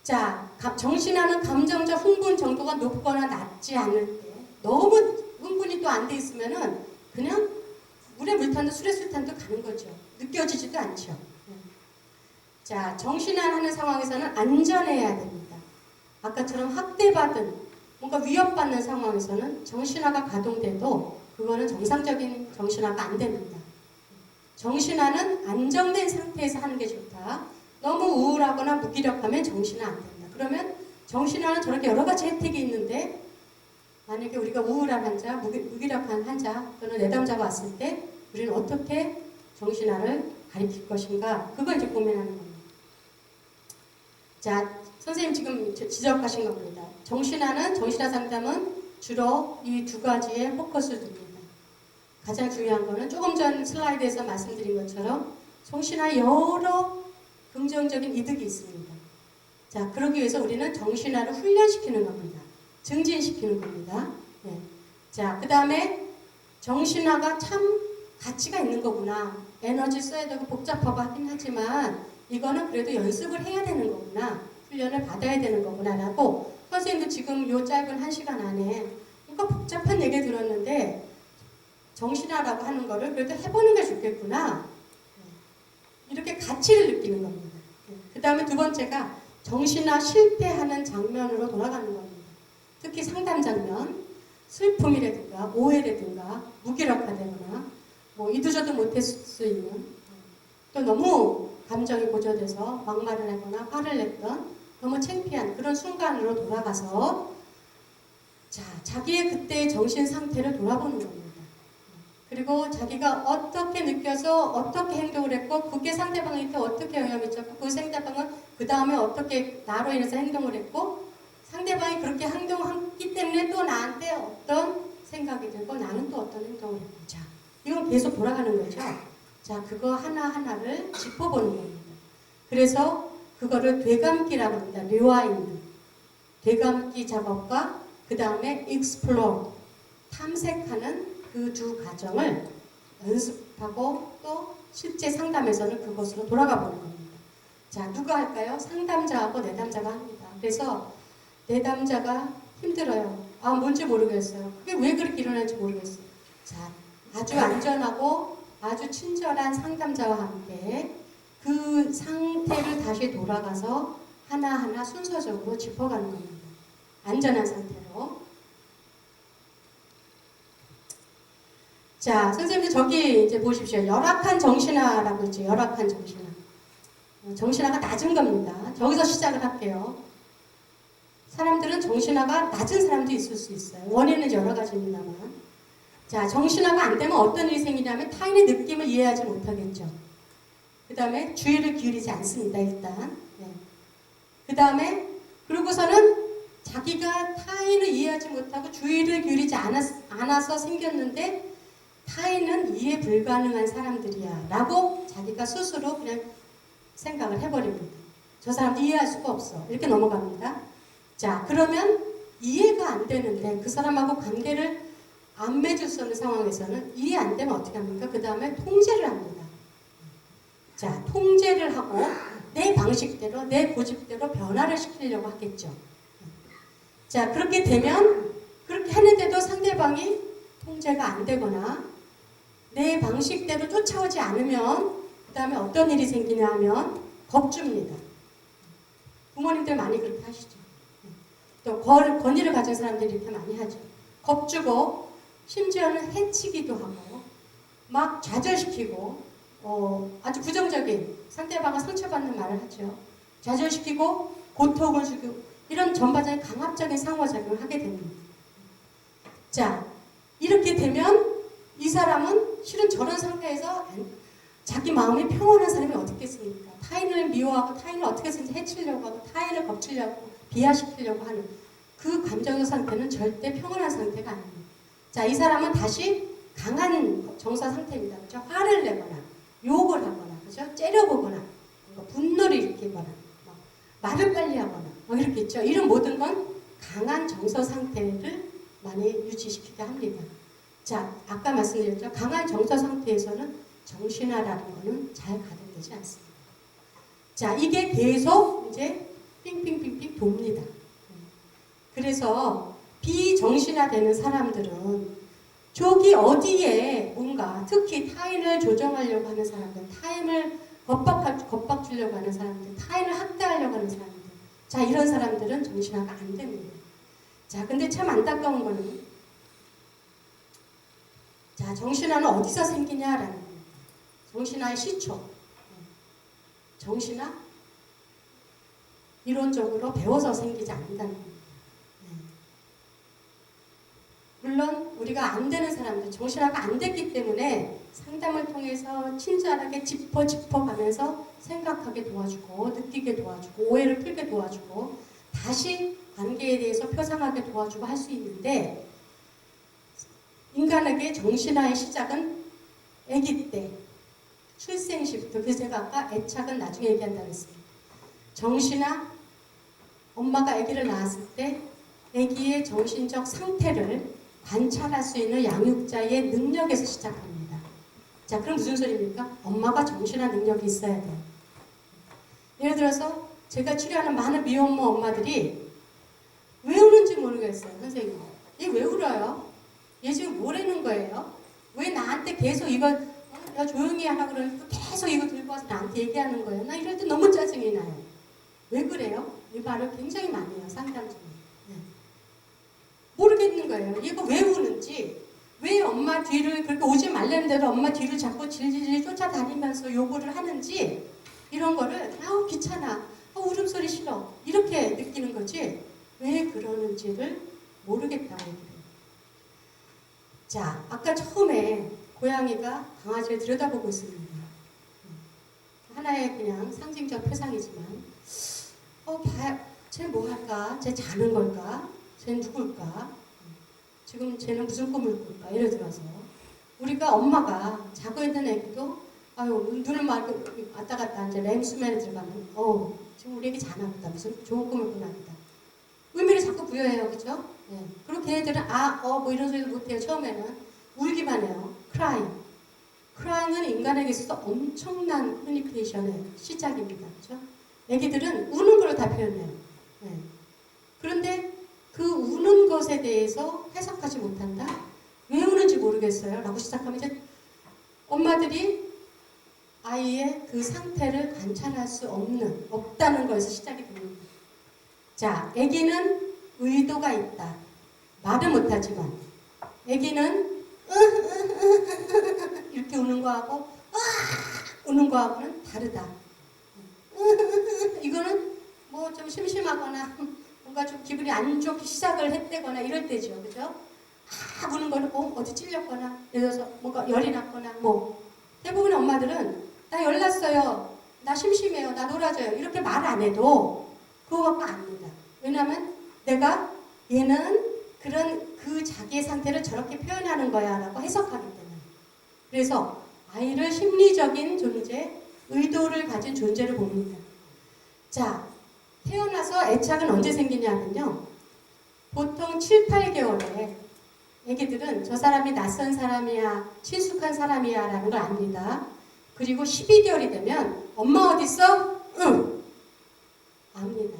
A: 자, 정신화는 감정적 흥분 정도가 높거나 낮지 않을 때 너무 흥분이 또 안 돼 있으면은 그냥 물에 물탄도 술에 술탄도 가는 거죠. 느껴지지도 않죠. 자, 정신화하는 상황에서는 안전해야 됩니다. 아까처럼 학대받은 뭔가 위협받는 상황에서는 정신화가 가동돼도 그거는 정상적인 정신화가 안 됩니다. 정신화는 안정된 상태에서 하는 게 좋다. 너무 우울하거나 무기력하면 정신화 안 된다. 그러면 정신화는 저렇게 여러 가지 혜택이 있는데 만약에 우리가 우울한 환자, 무기력한 환자 또는 내담자가 왔을 때 우리는 어떻게 정신화를 가리킬 것인가? 그걸 이제 고민하는 겁니다. 자, 선생님 지금 지적하신 겁니다. 정신화 상담은 주로 이 두 가지에 포커스를 둡니다. 가장 중요한 거는 조금 전 슬라이드에서 말씀드린 것처럼 정신화에 여러 긍정적인 이득이 있습니다. 자, 그러기 위해서 우리는 정신화를 훈련시키는 겁니다. 증진시키는 겁니다. 네. 자, 그 다음에 정신화가 참 가치가 있는 거구나. 에너지 써야 되고 복잡하고 하긴 하지만 이거는 그래도 연습을 해야 되는 거구나. 훈련을 받아야 되는 거구나 라고 선생님도 지금 요 짧은 1시간 안에 뭔가 복잡한 얘기 들었는데 정신화라고 하는 거를 그래도 해보는 게 좋겠구나. 이렇게 가치를 느끼는 겁니다. 그 다음에 두 번째가 정신화 실패하는 장면으로 돌아가는 겁니다. 특히 상담 장면, 슬픔이라든가 오해라든가 무기력하다거나 뭐 이도저도 못했을 수 있는 또 너무 감정이 고조돼서 막말을 하거나 화를 냈던 너무 창피한 그런 순간으로 돌아가서 자, 자기의 그때의 정신 상태를 돌아보는 겁니다. 그리고 자기가 어떻게 느껴서 어떻게 행동을 했고 그게 상대방한테 어떻게 영향을 미쳤고 그 상대방은 그 다음에 어떻게 나로 인해서 행동을 했고 상대방이 그렇게 행동했기 때문에 또 나한테 어떤 생각이 들고 나는 또 어떤 행동을 했고 자, 이건 계속 돌아가는 거죠. 자, 그거 하나하나를 짚어보는 겁니다. 그래서 그거를 되감기라고 합니다. 리와인드. 되감기 작업과 그 다음에 explore. 탐색하는 그 두 과정을 연습하고 또 실제 상담에서는 그것으로 돌아가 보는 겁니다. 자, 누가 할까요? 상담자하고 내담자가 합니다. 그래서 내담자가 힘들어요. 아, 뭔지 모르겠어요. 그게 왜 그렇게 일어나는지 모르겠어요. 자, 아주 안전하고 아주 친절한 상담자와 함께 그 상태를 다시 돌아가서 하나하나 순서적으로 짚어가는 겁니다. 안전한 상태로. 자, 선생님들 저기 이제 보십시오. 열악한 정신화라고 있죠. 열악한 정신화. 정신화가 낮은 겁니다. 저기서 시작을 할게요. 사람들은 정신화가 낮은 사람도 있을 수 있어요. 원인은 여러 가지입니다만. 자, 정신화가 안 되면 어떤 일이 생기냐면 타인의 느낌을 이해하지 못하겠죠. 그 다음에 주의를 기울이지 않습니다. 일단. 네. 그 다음에 그러고서는 자기가 타인을 이해하지 못하고 주의를 기울이지 않아서 생겼는데 타인은 이해 불가능한 사람들이야 라고 자기가 스스로 그냥 생각을 해버립니다. 저 사람도 이해할 수가 없어. 이렇게 넘어갑니다. 자, 그러면 이해가 안 되는데 그 사람하고 관계를 안 맺을 수 없는 상황에서는 이해 안 되면 어떻게 합니까? 그 다음에 통제를 합니다. 자, 통제를 하고 내 방식대로, 내 고집대로 변화를 시키려고 하겠죠. 자, 그렇게 되면 그렇게 하는데도 상대방이 통제가 안 되거나 내 방식대로 쫓아오지 않으면 그 다음에 어떤 일이 생기냐 하면 겁줍니다. 부모님들 많이 그렇게 하시죠. 또 권위를 가진 사람들이 이렇게 많이 하죠. 겁주고 심지어는 해치기도 하고 막 좌절시키고 아주 부정적인 상대방을 상처받는 말을 하죠. 좌절시키고 고통을 주고 이런 전반적인 강압적인 상호작용을 하게 됩니다. 자, 이렇게 되면 이 사람은 실은 저런 상태에서 자기 마음이 평온한 사람이 어떻겠습니까? 타인을 미워하고 타인을 어떻게든지 해치려고 하고 타인을 겁치려고 비하시키려고 하는 그 감정의 상태는 절대 평온한 상태가 아닙니다. 자, 이 사람은 다시 강한 정서 상태입니다. 그렇죠? 화를 내거나 욕을 하거나 그렇죠? 째려보거나 분노를 일으키거나 말을 빨리 하거나 이렇게 있죠. 이런 모든 건 강한 정서 상태를 많이 유지시키게 합니다. 자, 아까 말씀드렸죠. 강한 정서 상태에서는 정신화라는 거는 잘 가동되지 않습니다. 자, 이게 계속 이제 빙빙빙빙 돕니다. 그래서 비정신화되는 사람들은 저기 어디에 뭔가 특히 타인을 조정하려고 하는 사람들, 타인을 겁박 주려고 하는 사람들, 타인을 학대하려고 하는 사람들, 자, 이런 사람들은 정신화가 안 됩니다. 자, 근데 참 안타까운 거는 자, 정신화는 어디서 생기냐라는 겁니다. 정신화의 시초. 정신화? 이론적으로 배워서 생기지 않는다는 겁니다. 물론 우리가 안 되는 사람들, 정신화가 안 됐기 때문에 상담을 통해서 친절하게 짚어가면서 생각하게 도와주고 느끼게 도와주고 오해를 풀게 도와주고 다시 관계에 대해서 표상하게 도와주고 할 수 있는데 인간에게 정신화의 시작은 아기 때 출생 시부터 그래서 제가 아까 애착은 나중에 얘기한다고 했습니다. 정신화 엄마가 아기를 낳았을 때 아기의 정신적 상태를 관찰할 수 있는 양육자의 능력에서 시작합니다. 자, 그럼 무슨 소리입니까? 엄마가 정신화 능력이 있어야 돼요. 예를 들어서 제가 치료하는 많은 미혼모 엄마들이 왜 우는지 모르겠어요. 선생님, 얘 왜 울어요? 얘 지금 뭐라는 거예요? 왜 나한테 계속 이거 야 조용히 하라고 그러니까 계속 이거 들고 와서 나한테 얘기하는 거예요? 나 이럴 때 너무 짜증이 나요. 왜 그래요? 이 말을 굉장히 많이 해요. 상담 중에. 모르겠는 거예요. 얘가 왜 우는지, 왜 엄마 뒤를 그렇게 오지 말랬는데도 엄마 뒤를 자꾸 질질질 쫓아다니면서 요구를 하는지 이런 거를 아우 귀찮아, 울음소리 싫어 이렇게 느끼는 거지 왜 그러는지를 모르겠다고 얘기해요. 자, 아까 처음에 고양이가 강아지를 들여다보고 있습니다. 하나의 그냥 상징적 표상이지만 쟤 뭐 할까? 쟤 자는 걸까? 쟤는 누굴까? 지금 쟤는 무슨 꿈을 꿀까? 예를 들어서 우리가 엄마가 자고 있는 애기도 눈을 막 왔다 갔다 이제 렘수면에 들어가면 지금 우리 애기 자나 보다. 무슨 좋은 꿈을 꾸나 보다. 의미를 자꾸 부여해요. 그죠? 네. 그리고 걔네들은 뭐 이런 소리도 못해요. 처음에는 울기만 해요. crying은 인간에게 있어서 엄청난 커뮤니케이션의 시작입니다. 그죠? 애기들은 우는 걸로 다 표현해요. 네. 그런데 그 우는 것에 대해서 해석하지 못한다? 왜 우는지 모르겠어요. 라고 시작하면 이제 엄마들이 아이의 그 상태를 관찰할 수 없다는 거에서 시작이 됩니다. 자, 아기는 의도가 있다. 말은 못하지만 아기는 이렇게 우는 거하고 우는 거하고는 다르다. 이거는 뭐 좀 심심하거나 뭔가 좀 기분이 안 좋게 시작을 했다거나 이럴 때죠. 그죠? 우는 거는 어디 찔렸거나 예를 들어서 뭔가 열이 났거나 대부분의 엄마들은 나 열 났어요. 나 심심해요. 나 놀아줘요. 이렇게 말 안 해도 그거 갖고 압니다. 왜냐하면 내가 얘는 그 자기의 상태를 저렇게 표현하는 거야 라고 해석하기 때문에. 그래서 아이를 심리적인 존재, 의도를 가진 존재를 봅니다. 자, 태어나서 애착은 언제 생기냐면요. 보통 7, 8개월에 애기들은 저 사람이 낯선 사람이야, 친숙한 사람이야 라는 걸 압니다. 그리고 12개월이 되면 엄마 어딨어? 응! 압니다.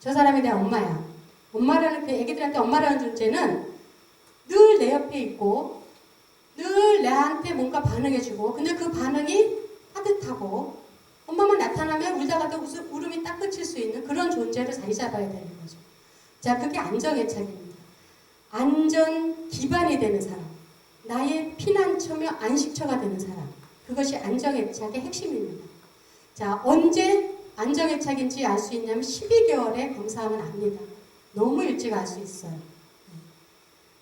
A: 저 사람이 내 엄마야. 엄마라는 그 애기들한테 엄마라는 존재는 늘 내 옆에 있고 늘 나한테 뭔가 반응해주고 근데 그 반응이 따뜻하고 엄마만 나타나면 울다가도 울음이 딱 그칠 수 있는 그런 존재로 자리 잡아야 되는 거죠. 자, 그게 안정애착입니다. 안전 기반이 되는 사람, 나의 피난처며 안식처가 되는 사람, 그것이 안정애착의 핵심입니다. 자, 언제 안정애착인지 알 수 있냐면 12개월에 검사하면 압니다. 너무 일찍 알 수 있어요.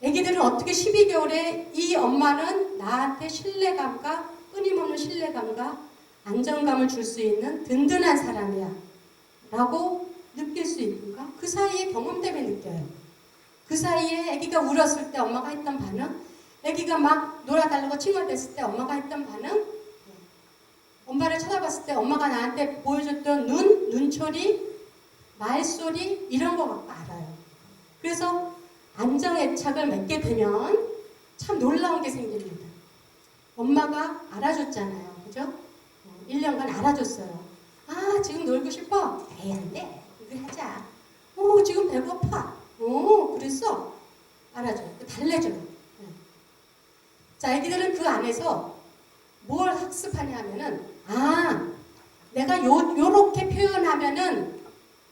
A: 애기들은 어떻게 12개월에 이 엄마는 나한테 신뢰감과 끊임없는 신뢰감과 안정감을 줄 수 있는 든든한 사람이야 라고 느낄 수 있는가? 그 사이에 경험 때문에 느껴요. 그 사이에 아기가 울었을 때 엄마가 했던 반응, 아기가 막 놀아달라고 칭얼댔을 때 엄마가 했던 반응, 엄마를 쳐다봤을 때 엄마가 나한테 보여줬던 눈초리, 말소리 이런 거 갖고 알아요. 그래서 안정애착을 맺게 되면 참 놀라운 게 생깁니다. 엄마가 알아줬잖아요. 그죠? 1년간 알아줬어요. 아, 지금 놀고 싶어? 에이, 안 돼. 우리 하자. 오, 지금 배고파. 오, 그랬어? 알아줘요. 달래줘요. 네. 자, 애기들은 그 안에서 뭘 학습하냐 하면은, 아, 내가 요렇게 표현하면은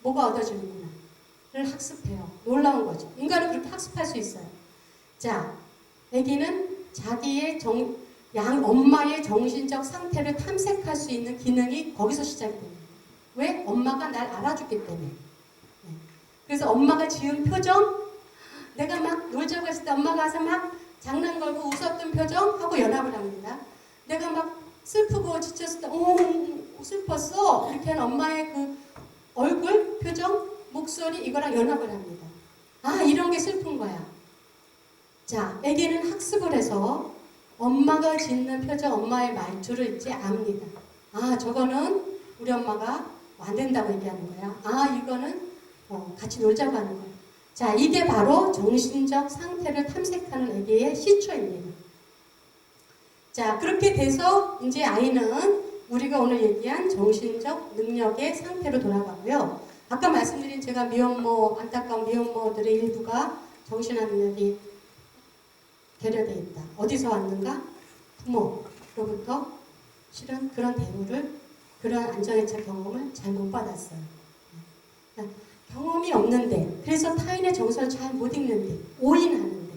A: 뭐가 얻어지는구나. 를 학습해요. 놀라운 거죠. 인간은 그렇게 학습할 수 있어요. 자, 애기는 자기의 엄마의 정신적 상태를 탐색할 수 있는 기능이 거기서 시작이 됩니다. 왜? 엄마가 날 알아줬기 때문에. 네. 그래서 엄마가 지은 표정, 내가 막 놀자고 했을 때 엄마가 와서 막 장난 걸고 웃었던 표정하고 연합을 합니다. 내가 막 슬프고 지쳤을 때, 슬펐어. 이렇게 하는 엄마의 그 얼굴, 표정, 목소리 이거랑 연합을 합니다. 아, 이런 게 슬픈 거야. 자, 애기는 학습을 해서 엄마가 짓는 표정, 엄마의 말투를 이제 압니다. 아, 저거는 우리 엄마가 안 된다고 얘기하는 거야. 아, 이거는 같이 놀자고 하는 거야. 자, 이게 바로 정신적 상태를 탐색하는 애기의 시초입니다. 자, 그렇게 돼서 이제 아이는 우리가 오늘 얘기한 정신적 능력의 상태로 돌아가고요. 아까 말씀드린 제가 안타까운 미혼모들의 일부가 정신학 능력이 결여되어 있다. 어디서 왔는가? 부모로부터 실은 그런 대우를, 그런 안정애착 경험을 잘 못 받았어요. 경험이 없는데, 그래서 타인의 정서를 잘 못 읽는데, 오인하는데,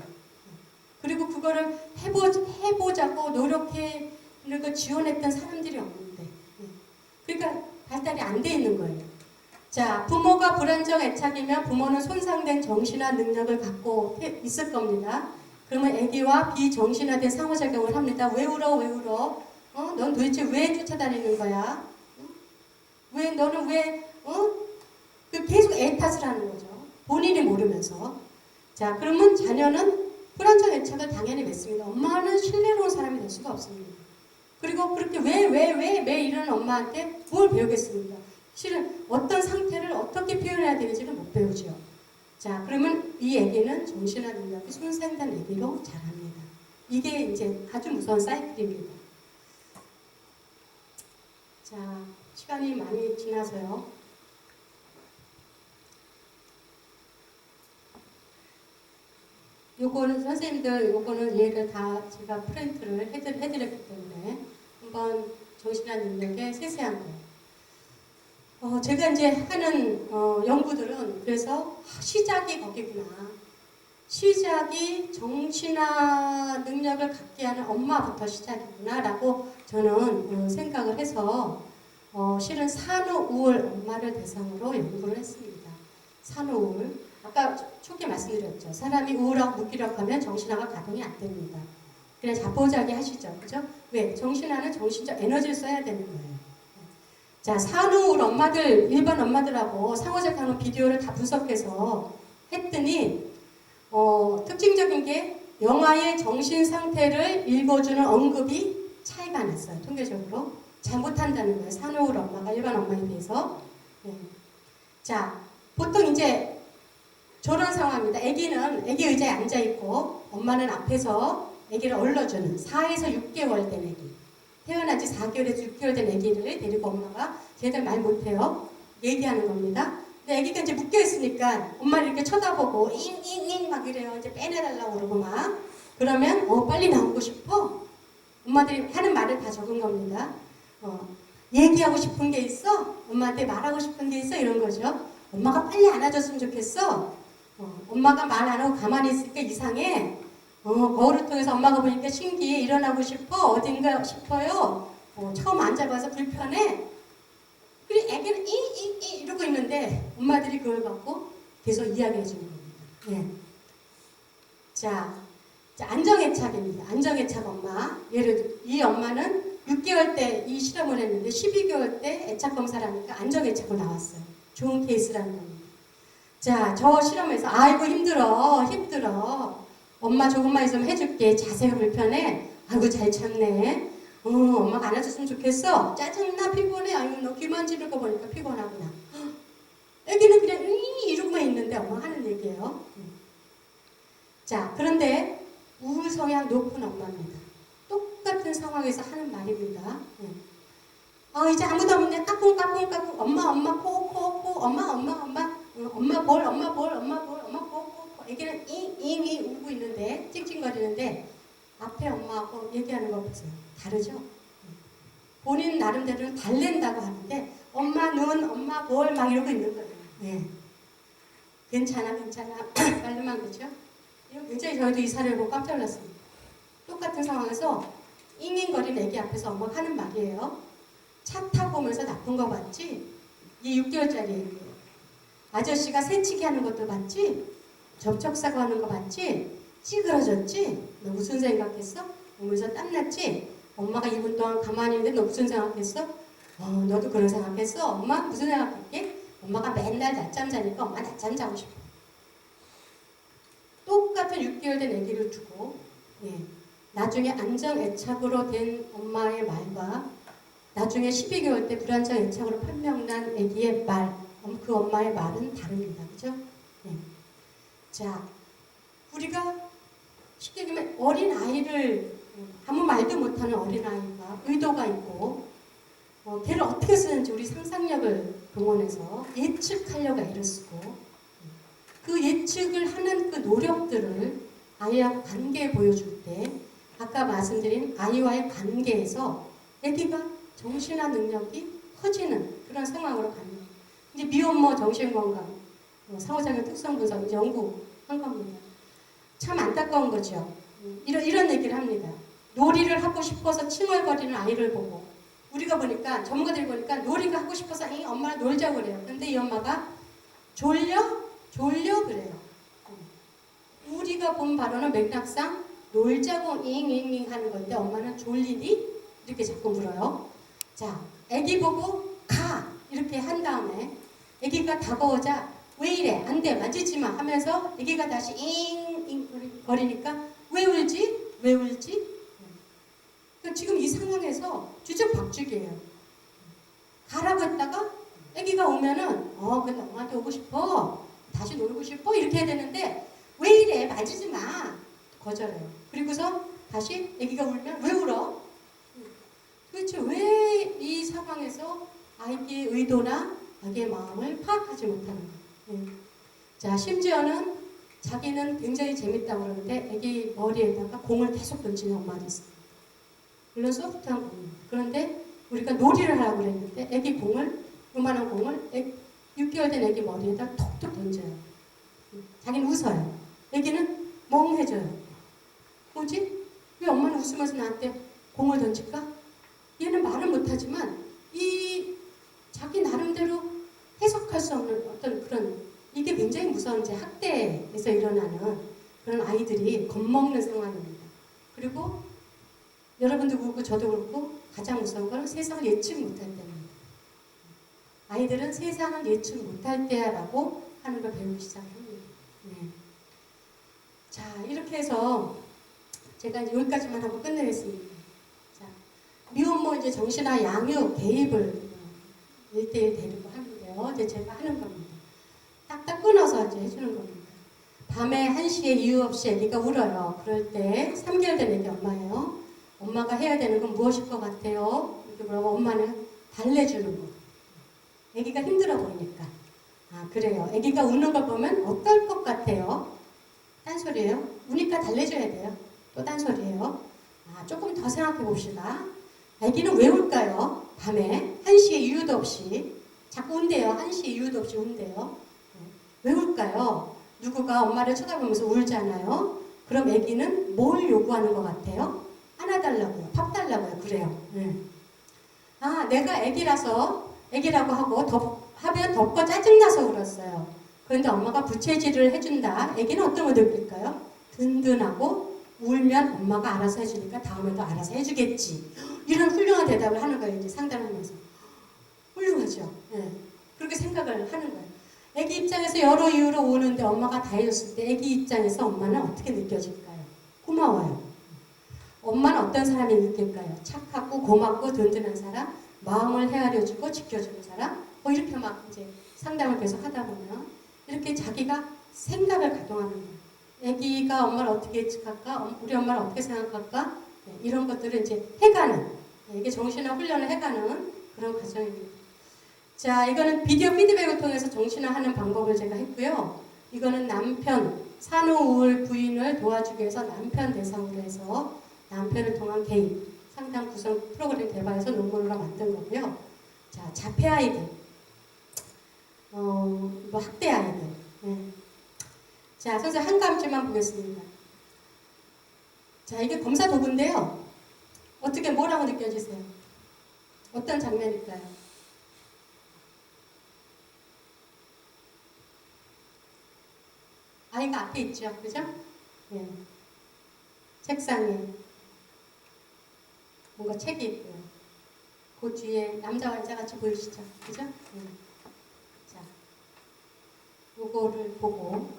A: 그리고 그거를 해보자고 노력해 지원했던 사람들이 없는데, 그러니까 발달이 안 돼 있는 거예요. 자, 부모가 불안정 애착이면 부모는 손상된 정신화 능력을 갖고 있을 겁니다. 그러면 애기와 비정신화된 상호작용을 합니다. 왜 울어? 왜 울어? 넌 도대체 왜 쫓아다니는 거야? 너는 왜? 계속 애탓을 하는 거죠. 본인이 모르면서. 자, 그러면 자녀는 불안정 애착을 당연히 맺습니다. 엄마는 신뢰로운 사람이 될 수가 없습니다. 그리고 그렇게 왜 이러는 엄마한테 뭘 배우겠습니까? 실은 어떤 상태를 어떻게 표현해야 되는지를 못 배우죠. 자, 그러면 이 애기는 정신화 능력이 손상된 애기로 자랍니다. 이게 이제 아주 무서운 사이클입니다. 자, 시간이 많이 지나서요. 요거는 선생님들 얘를 다 제가 프린트를 해드렸기 때문에 한번 정신화 능력의 세세한 거. 제가 이제 하는 연구들은 그래서 시작이 거기구나. 시작이 정신화 능력을 갖게 하는 엄마부터 시작이구나 라고 저는 생각을 해서 실은 산후 우울 엄마를 대상으로 연구를 했습니다. 산후 우울. 아까 초기에 말씀드렸죠. 사람이 우울하고 무기력하면 정신화가 가동이 안 됩니다. 그냥 자포자기 하시죠. 그죠? 왜? 정신화는 정신적 에너지를 써야 되는 거예요. 자, 산후 우울 엄마들, 일반 엄마들하고 상호작용하는 비디오를 다 분석해서 했더니 특징적인 게 영아의 정신 상태를 읽어주는 언급이 차이가 났어요. 통계적으로. 잘 못한다는 거예요. 산후 우울 엄마가 일반 엄마에 비해서. 네. 자, 보통 이제 저런 상황입니다. 아기 의자에 앉아 있고 엄마는 앞에서 아기를 얼러주는 4에서 6개월 된 아기. 태어난 지 4개월에서 6개월 된 아기를 데리고 엄마가 쟤들 말 못해요. 얘기하는 겁니다. 근데 아기가 이제 묶여 있으니까 엄마를 이렇게 쳐다보고 잉잉잉 막 이래요. 이제 빼내달라고 그러고 막. 그러면 빨리 나오고 싶어. 엄마들이 하는 말을 다 적은 겁니다. 얘기하고 싶은 게 있어? 엄마한테 말하고 싶은 게 있어? 이런 거죠. 엄마가 빨리 안아줬으면 좋겠어. 엄마가 말 안 하고 가만히 있으니까 이상해. 거울을 통해서 엄마가 보니까 신기해. 일어나고 싶어. 어딘가 싶어요. 처음 앉아봐서 불편해. 그리고 애기는 이러고 있는데 엄마들이 그걸 갖고 계속 이야기해 주는 겁니다. 예. 자, 안정애착입니다. 안정애착 엄마. 예를 들어 이 엄마는 6개월 때 이 실험을 했는데 12개월 때 애착 검사를 하니까 안정애착으로 나왔어요. 좋은 케이스라는 겁니다. 자, 저 실험에서 아이고 힘들어. 엄마 조금만 있으면 해줄게. 자세가 불편해. 아이고 잘 참네. 엄마가 안아줬으면 좋겠어. 짜증나 피곤해. 아이고 너 귀 만지는 거 보니까 피곤하구나. 애기는 그냥 이러고만 있는데 엄마가 하는 얘기예요. 자, 그런데 우울 성향 높은 엄마입니다. 똑같은 상황에서 하는 말입니다. 이제 아무도 없네. 까꿍 엄마 코 엄마 볼 애기는 잉잉이 울고 있는데 찡찡거리는데 앞에 엄마하고 얘기하는 거 보세요. 다르죠? 본인 나름대로는 달랜다고 하는데 엄마 눈 엄마 볼 막 이러고 있는 거예요. 네. 괜찮아 말로만 그죠? 굉장히 저희도 이 사례를 보고 깜짝 놀랐습니다. 똑같은 상황에서 잉잉거리는 애기 앞에서 엄마가 하는 말이에요. 차 타고 오면서 나쁜 거 봤지? 이 6개월짜리 애기예요. 아저씨가 새치기 하는 것도 봤지? 접촉사고 하는 거 봤지? 찌그러졌지? 너 무슨 생각했어? 오면서 땀났지? 엄마가 2분 동안 가만히 있는데 너 무슨 생각했어? 너도 그런 생각했어? 엄마 무슨 생각했게? 엄마가 맨날 낮잠 자니까 엄마 낮잠 자고 싶어. 똑같은 6개월 된 아기를 두고 나중에 안정애착으로 된 엄마의 말과 나중에 12개월 때 불안정애착으로 판명난 아기의 말, 그 엄마의 말은 다릅니다. 그죠? 자, 우리가 쉽게 얘기하면 어린아이를 아무 말도 못하는 어린아이가 의도가 있고 걔를 어떻게 쓰는지 우리 상상력을 동원해서 예측하려고 애를 쓰고 그 예측을 하는 그 노력들을 아이와 관계에 보여줄 때 아까 말씀드린 아이와의 관계에서 아기가 정신화 능력이 커지는 그런 상황으로 갑니다. 이제 미혼모 정신건강 상호작용 특성분석 연구한 겁니다. 참 안타까운 거죠. 이런 얘기를 합니다. 놀이를 하고 싶어서 칭얼거리는 아이를 보고 우리가 보니까 전문가들이 보니까 놀이가 하고 싶어서 엄마랑 놀자고 그래요. 근데 이 엄마가 졸려 그래요. 우리가 본 바로는 맥락상 놀자고 잉잉잉 하는 건데 엄마는 졸리니? 이렇게 자꾸 물어요. 자, 애기 보고 가! 이렇게 한 다음에 애기가 다가오자 왜 이래? 안 돼! 만지지 마! 하면서 애기가 다시 잉잉 거리니까 왜 울지? 그러니까 지금 이 상황에서 주저박죽이에요. 가라고 했다가 애기가 오면은 근데 엄마한테 오고 싶어. 다시 놀고 싶어. 이렇게 해야 되는데 왜 이래? 만지지 마. 거절해요. 그리고서 다시 애기가 울면 왜 울어? 도대체 왜 이 상황에서 아이의 의도나 아기의 마음을 파악하지 못하는 거예요. 자, 심지어는 자기는 굉장히 재밌다고 그러는데 애기 머리에다가 공을 계속 던지는 엄마도 있습니다. 물론 소프트한 공입니다. 그런데 우리가 놀이를 하라고 그랬는데 애기 공을 요만한 공을 6개월 된 애기 머리에다 톡톡 던져요. 자기는 웃어요. 애기는 멍해져요. 뭐지? 왜 엄마는 웃으면서 나한테 공을 던질까? 얘는 말은 못하지만 이 자기 나름대로 해석할 수 없는 어떤 그런 이게 굉장히 무서운 이제 학대에서 일어나는 그런 아이들이 겁먹는 상황입니다. 그리고 여러분도 그렇고 저도 그렇고 가장 무서운 건 세상을 예측 못할 때입니다. 아이들은 세상을 예측 못할 때야라고 하는 걸 배우기 시작합니다. 자, 이렇게 해서 제가 이제 여기까지만 하고 끝내겠습니다. 자, 미혼모 이제 정신화 양육 개입을 1대1 데리고 하는데요. 이제 제가 하는 겁니다. 끊어서 이제 해주는 겁니다. 밤에 1시에 이유 없이 아기가 울어요. 그럴 때 3개월 된 아기 엄마예요. 엄마가 해야 되는 건 무엇일 것 같아요? 이렇게 물어보면 엄마는 달래주는 거. 아기가 힘들어 보이니까. 아, 그래요. 아기가 우는 걸 보면 어떨 것 같아요? 딴소리예요. 우니까 달래줘야 돼요. 또 딴소리예요. 아, 조금 더 생각해 봅시다. 아기는 왜 울까요? 밤에 1시에 이유도 없이 자꾸 운대요. 1시에 이유도 없이 운대요. 왜 울까요? 누구가 엄마를 쳐다보면서 울잖아요. 그럼 아기는 뭘 요구하는 것 같아요? 안아달라고요. 밥 달라고요. 그래요. 아, 내가 아기라고 하고 하면 덥고 짜증나서 울었어요. 그런데 엄마가 부채질을 해준다. 아기는 어떤 거 느낄까요? 든든하고 울면 엄마가 알아서 해주니까 다음에도 알아서 해주겠지. 이런 훌륭한 대답을 하는 거예요. 이제 상담하면서. 훌륭하죠. 그렇게 생각을 하는 거예요. 아기 입장에서 여러 이유로 우는데 엄마가 다 해줬을 때 아기 입장에서 엄마는 어떻게 느껴질까요? 고마워요. 엄마는 어떤 사람이 느낄까요? 착하고 고맙고 든든한 사람, 마음을 헤아려주고 지켜주는 사람, 이렇게 막 이제 상담을 계속 하다 보면 이렇게 자기가 생각을 가동하는 거예요. 아기가 엄마를 어떻게 예측할까? 우리 엄마를 어떻게 생각할까? 이런 것들을 이제 해가는, 이게 정신화 훈련을 해가는 그런 과정입니다. 자, 이거는 비디오 피드백을 통해서 정신화하는 방법을 제가 했고요. 이거는 남편, 산후우울 부인을 도와주기 위해서 남편 대상으로 해서 남편을 통한 개입, 상담 구성 프로그램 개발해서 논문으로 만든 거고요. 자, 자폐 아이들, 학대 아이들. 자, 선생님 한 가지만 보겠습니다. 자, 이게 검사 도구인데요. 어떻게 뭐라고 느껴지세요? 어떤 장면일까요? 아이가 앞에 있죠, 그죠? 책상에 뭔가 책이 있고요. 그 뒤에 남자와 여자 같이 보이시죠, 그죠? 자, 요거를 보고,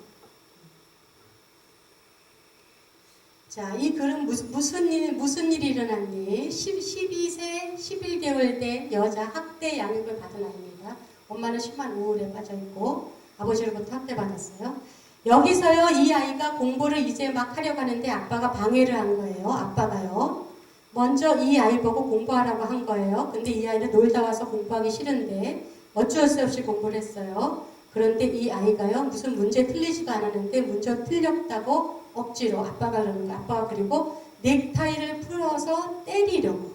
A: 자, 이 글은 무슨 일이 일어났니? 12세, 11개월 된 여자 학대 양육을 받은 아이입니다. 엄마는 심한 우울에 빠져있고 아버지로부터 학대받았어요. 여기서요, 이 아이가 공부를 이제 막 하려고 하는데 아빠가 방해를 한 거예요. 아빠가요. 먼저 이 아이 보고 공부하라고 한 거예요. 근데 이 아이는 놀다 와서 공부하기 싫은데 어쩔 수 없이 공부를 했어요. 그런데 이 아이가요, 무슨 문제 틀리지도 않았는데 문제 틀렸다고 억지로 아빠가 그러는 거예요. 아빠가 그리고 넥타이를 풀어서 때리려고.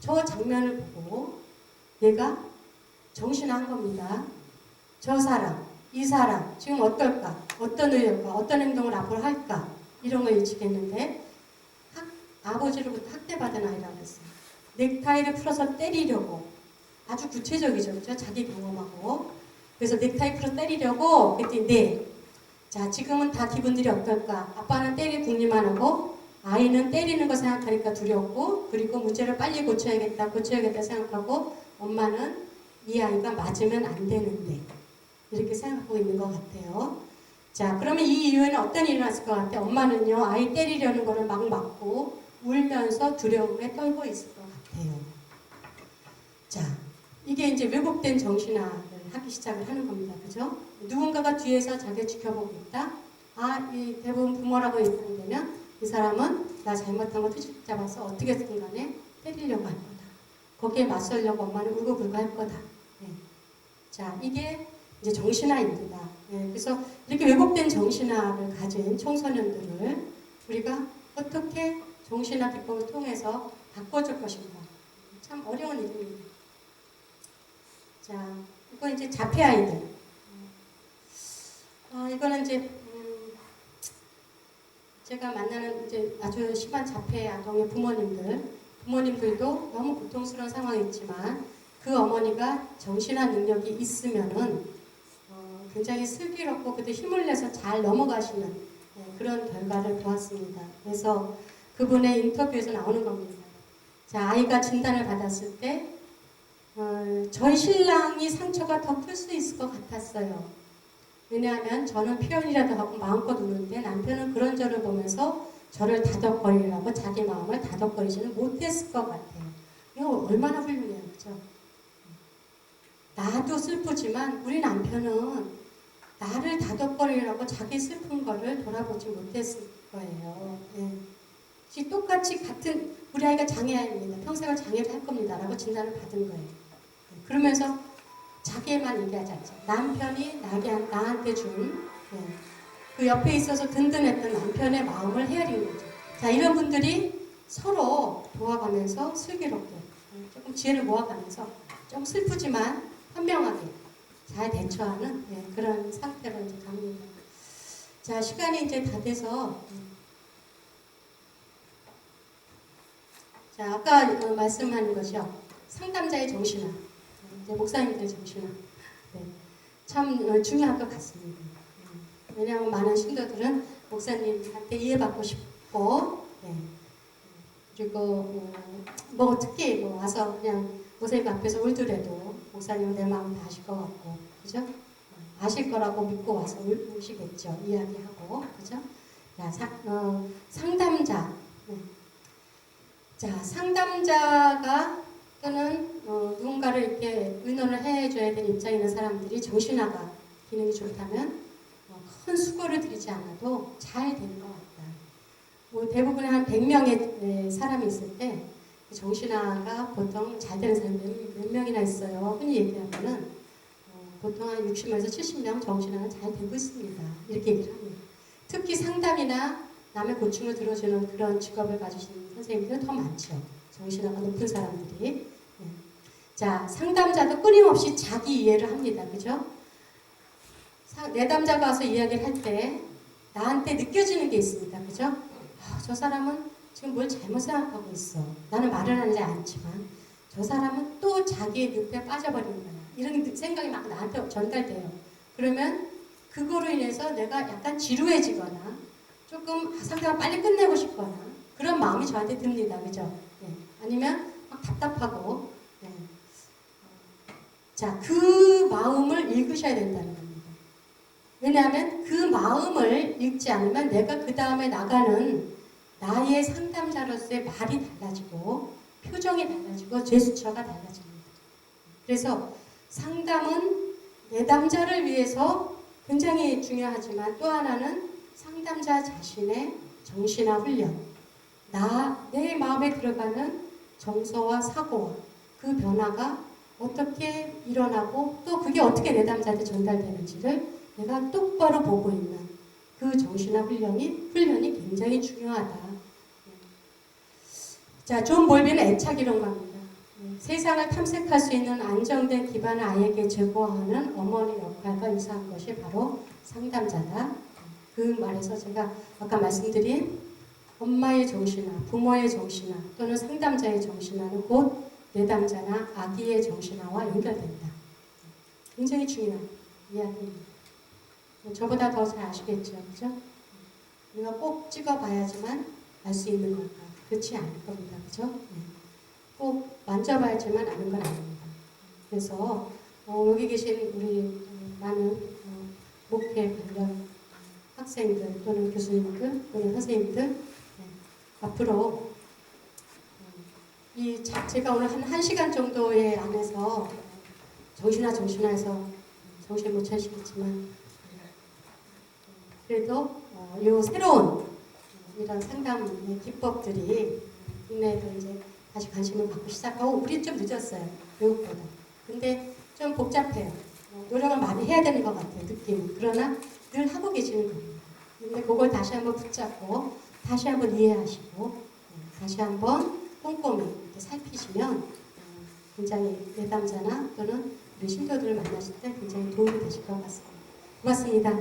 A: 저 장면을 보고 얘가 정신한 겁니다. 저 사람, 이 사람 지금 어떨까? 어떤 의욕과 어떤 행동을 앞으로 할까? 이런 걸 예측했는데 아버지로부터 학대받은 아이라고 했어요. 넥타이를 풀어서 때리려고. 아주 구체적이죠. 그렇죠? 자기 경험하고. 그래서 넥타이 풀어 때리려고 그랬더니 네. 자, 지금은 다 기분들이 어떨까? 아빠는 때릴 궁리만 하고 아이는 때리는 거 생각하니까 두렵고, 그리고 문제를 빨리 고쳐야겠다 생각하고, 엄마는 이 아이가 맞으면 안 되는데 이렇게 생각하고 있는 것 같아요. 자, 그러면 이 이유에는 어떤 일이 났을 것 같아요? 엄마는요, 아이 때리려는 거를 막 막고 울면서 두려움에 떨고 있을 것 같아요. 자, 이게 이제 왜곡된 정신화를 하기 시작을 하는 겁니다. 그죠? 누군가가 뒤에서 자기를 지켜보고 있다. 아, 이 대부분 부모라고 얘기하면 이 사람은 나 잘못한 거 트집 잡아서 어떻게든 간에 때리려고 할 거다. 거기에 맞서려고 엄마는 울고불고 할 거다. 자, 이게 이제 정신화입니다. 그래서 이렇게 왜곡된 정신화를 가진 청소년들을 우리가 어떻게 정신화 기법을 통해서 바꿔줄 것인가. 참 어려운 일입니다. 자, 이건 이제 자폐 아이들. 이거는 이제 제가 만나는 이제 아주 심한 자폐 아동의 부모님들도 너무 고통스러운 상황이 있지만 그 어머니가 정신화 능력이 있으면은 굉장히 슬기롭고 그때 힘을 내서 잘 넘어가시는 그런 결과를 보았습니다. 그래서 그분의 인터뷰에서 나오는 겁니다. 자, 아이가 진단을 받았을 때 저희 신랑이 상처가 더 클 수 있을 것 같았어요. 왜냐하면 저는 표현이라도 하고 마음껏 우는데 남편은 그런 저를 보면서 저를 다독거리려고 자기 마음을 다독거리지는 못했을 것 같아요. 이거 얼마나 훌륭해요. 그죠? 나도 슬프지만 우리 남편은 나를 다독거리려고 자기 슬픈 거를 돌아보지 못했을 거예요. 예. 지 똑같이 같은 우리 아이가 장애아입니다. 평생을 장애를 할 겁니다라고 진단을 받은 거예요. 예. 그러면서 자기만 얘기하지 않죠. 남편이 나한테 준 그 옆에 있어서 든든했던 남편의 마음을 헤아린 거죠. 자, 이런 분들이 서로 도와가면서 슬기롭게 조금 지혜를 모아가면서 좀 슬프지만 현명하게 잘 대처하는 그런 상태로 이제 갑니다. 자, 시간이 이제 다 돼서 자, 아까 말씀한 것이요. 상담자의 정신화. 이제 목사님들의 정신화. 네. 참 중요한 것 같습니다. 왜냐하면 많은 신도들은 목사님한테 이해받고 싶고, 네. 그리고 뭐 특히 뭐 와서 그냥 목사님 앞에서 울더라도 목사님은 내 마음 다 아실 것 같고, 그죠? 아실 거라고 믿고 와서 우시겠죠. 이야기하고, 그죠? 자, 상담자. 네. 자, 상담자가 또는 누군가를 이렇게 의논을 해줘야 되는 입장에 있는 사람들이 정신화가 기능이 좋다면 큰 수고를 들이지 않아도 잘 되는 것 같다. 뭐 대부분의 한 100명의 사람이 있을 때 정신화가 보통 잘 되는 사람이 몇 명이나 있어요. 흔히 얘기하면은 보통 한 60명에서 70명 정신화는 잘 되고 있습니다. 이렇게 얘기를 합니다. 특히 상담이나 남의 고충을 들어주는 그런 직업을 가지신 선생님들은 더 많죠. 정신화가 높은 사람들이. 네. 자, 상담자도 끊임없이 자기 이해를 합니다. 그죠? 내담자가 와서 이야기를 할 때 나한테 느껴지는 게 있습니다. 그죠? 저 사람은 지금 뭘 잘못 생각하고 있어. 나는 말을 하지 않지만 저 사람은 또 자기의 늪에 빠져버리는 거야. 이런 생각이 막 나한테 전달돼요. 그러면 그거로 인해서 내가 약간 지루해지거나 조금 상대가 빨리 끝내고 싶거나 그런 마음이 저한테 듭니다. 그죠? 네. 아니면 막 답답하고 네. 자, 그 마음을 읽으셔야 된다는 겁니다. 왜냐하면 그 마음을 읽지 않으면 내가 그 다음에 나가는 나의 상담자로서의 말이 달라지고 표정이 달라지고 제스처가 달라집니다. 그래서 상담은 내담자를 위해서 굉장히 중요하지만 또 하나는 상담자 자신의 정신화 훈련, 내 마음에 들어가는 정서와 사고와 그 변화가 어떻게 일어나고 또 그게 어떻게 내담자한테 전달되는지를 내가 똑바로 보고 있는 그 정신화 훈련이 굉장히 중요하다. 자, 존 볼비는 애착 이런 겁니다. 세상을 탐색할 수 있는 안정된 기반을 아이에게 제공하는 어머니 역할과 유사한 것이 바로 상담자다. 그 말에서 제가 아까 말씀드린 엄마의 정신화, 부모의 정신화 또는 상담자의 정신화는 곧 내담자나 아기의 정신화와 연결된다. 굉장히 중요한 이야기입니다. 저보다 더 잘 아시겠죠, 그죠? 우리가 꼭 찍어봐야지만 알 수 있는 걸까? 그렇지 않을 겁니다, 그죠? 네. 꼭 만져봐야지만 아는 건 아닙니다. 그래서 여기 계신 우리 많은 목회 관련 학생들 또는 교수님들 또는 선생님들 네. 앞으로 제가 오늘 한 1시간 정도의 안에서 정신화에서 정신 못 차리시겠지만 그래도 요 새로운 이런 상담의 기법들이 국내에도 이제 다시 관심을 갖고 시작하고 우리 좀 늦었어요. 외국보다. 근데 좀 복잡해요. 노력을 많이 해야 되는 것 같아요. 느낌이. 그러나 늘 하고 계시는 겁니다. 근데 그걸 다시 한번 붙잡고 다시 한번 이해하시고 다시 한번 꼼꼼히 이렇게 살피시면 굉장히 내담자나 또는 우리 신도들을 만나실 때 굉장히 도움이 되실 것 같습니다. 고맙습니다.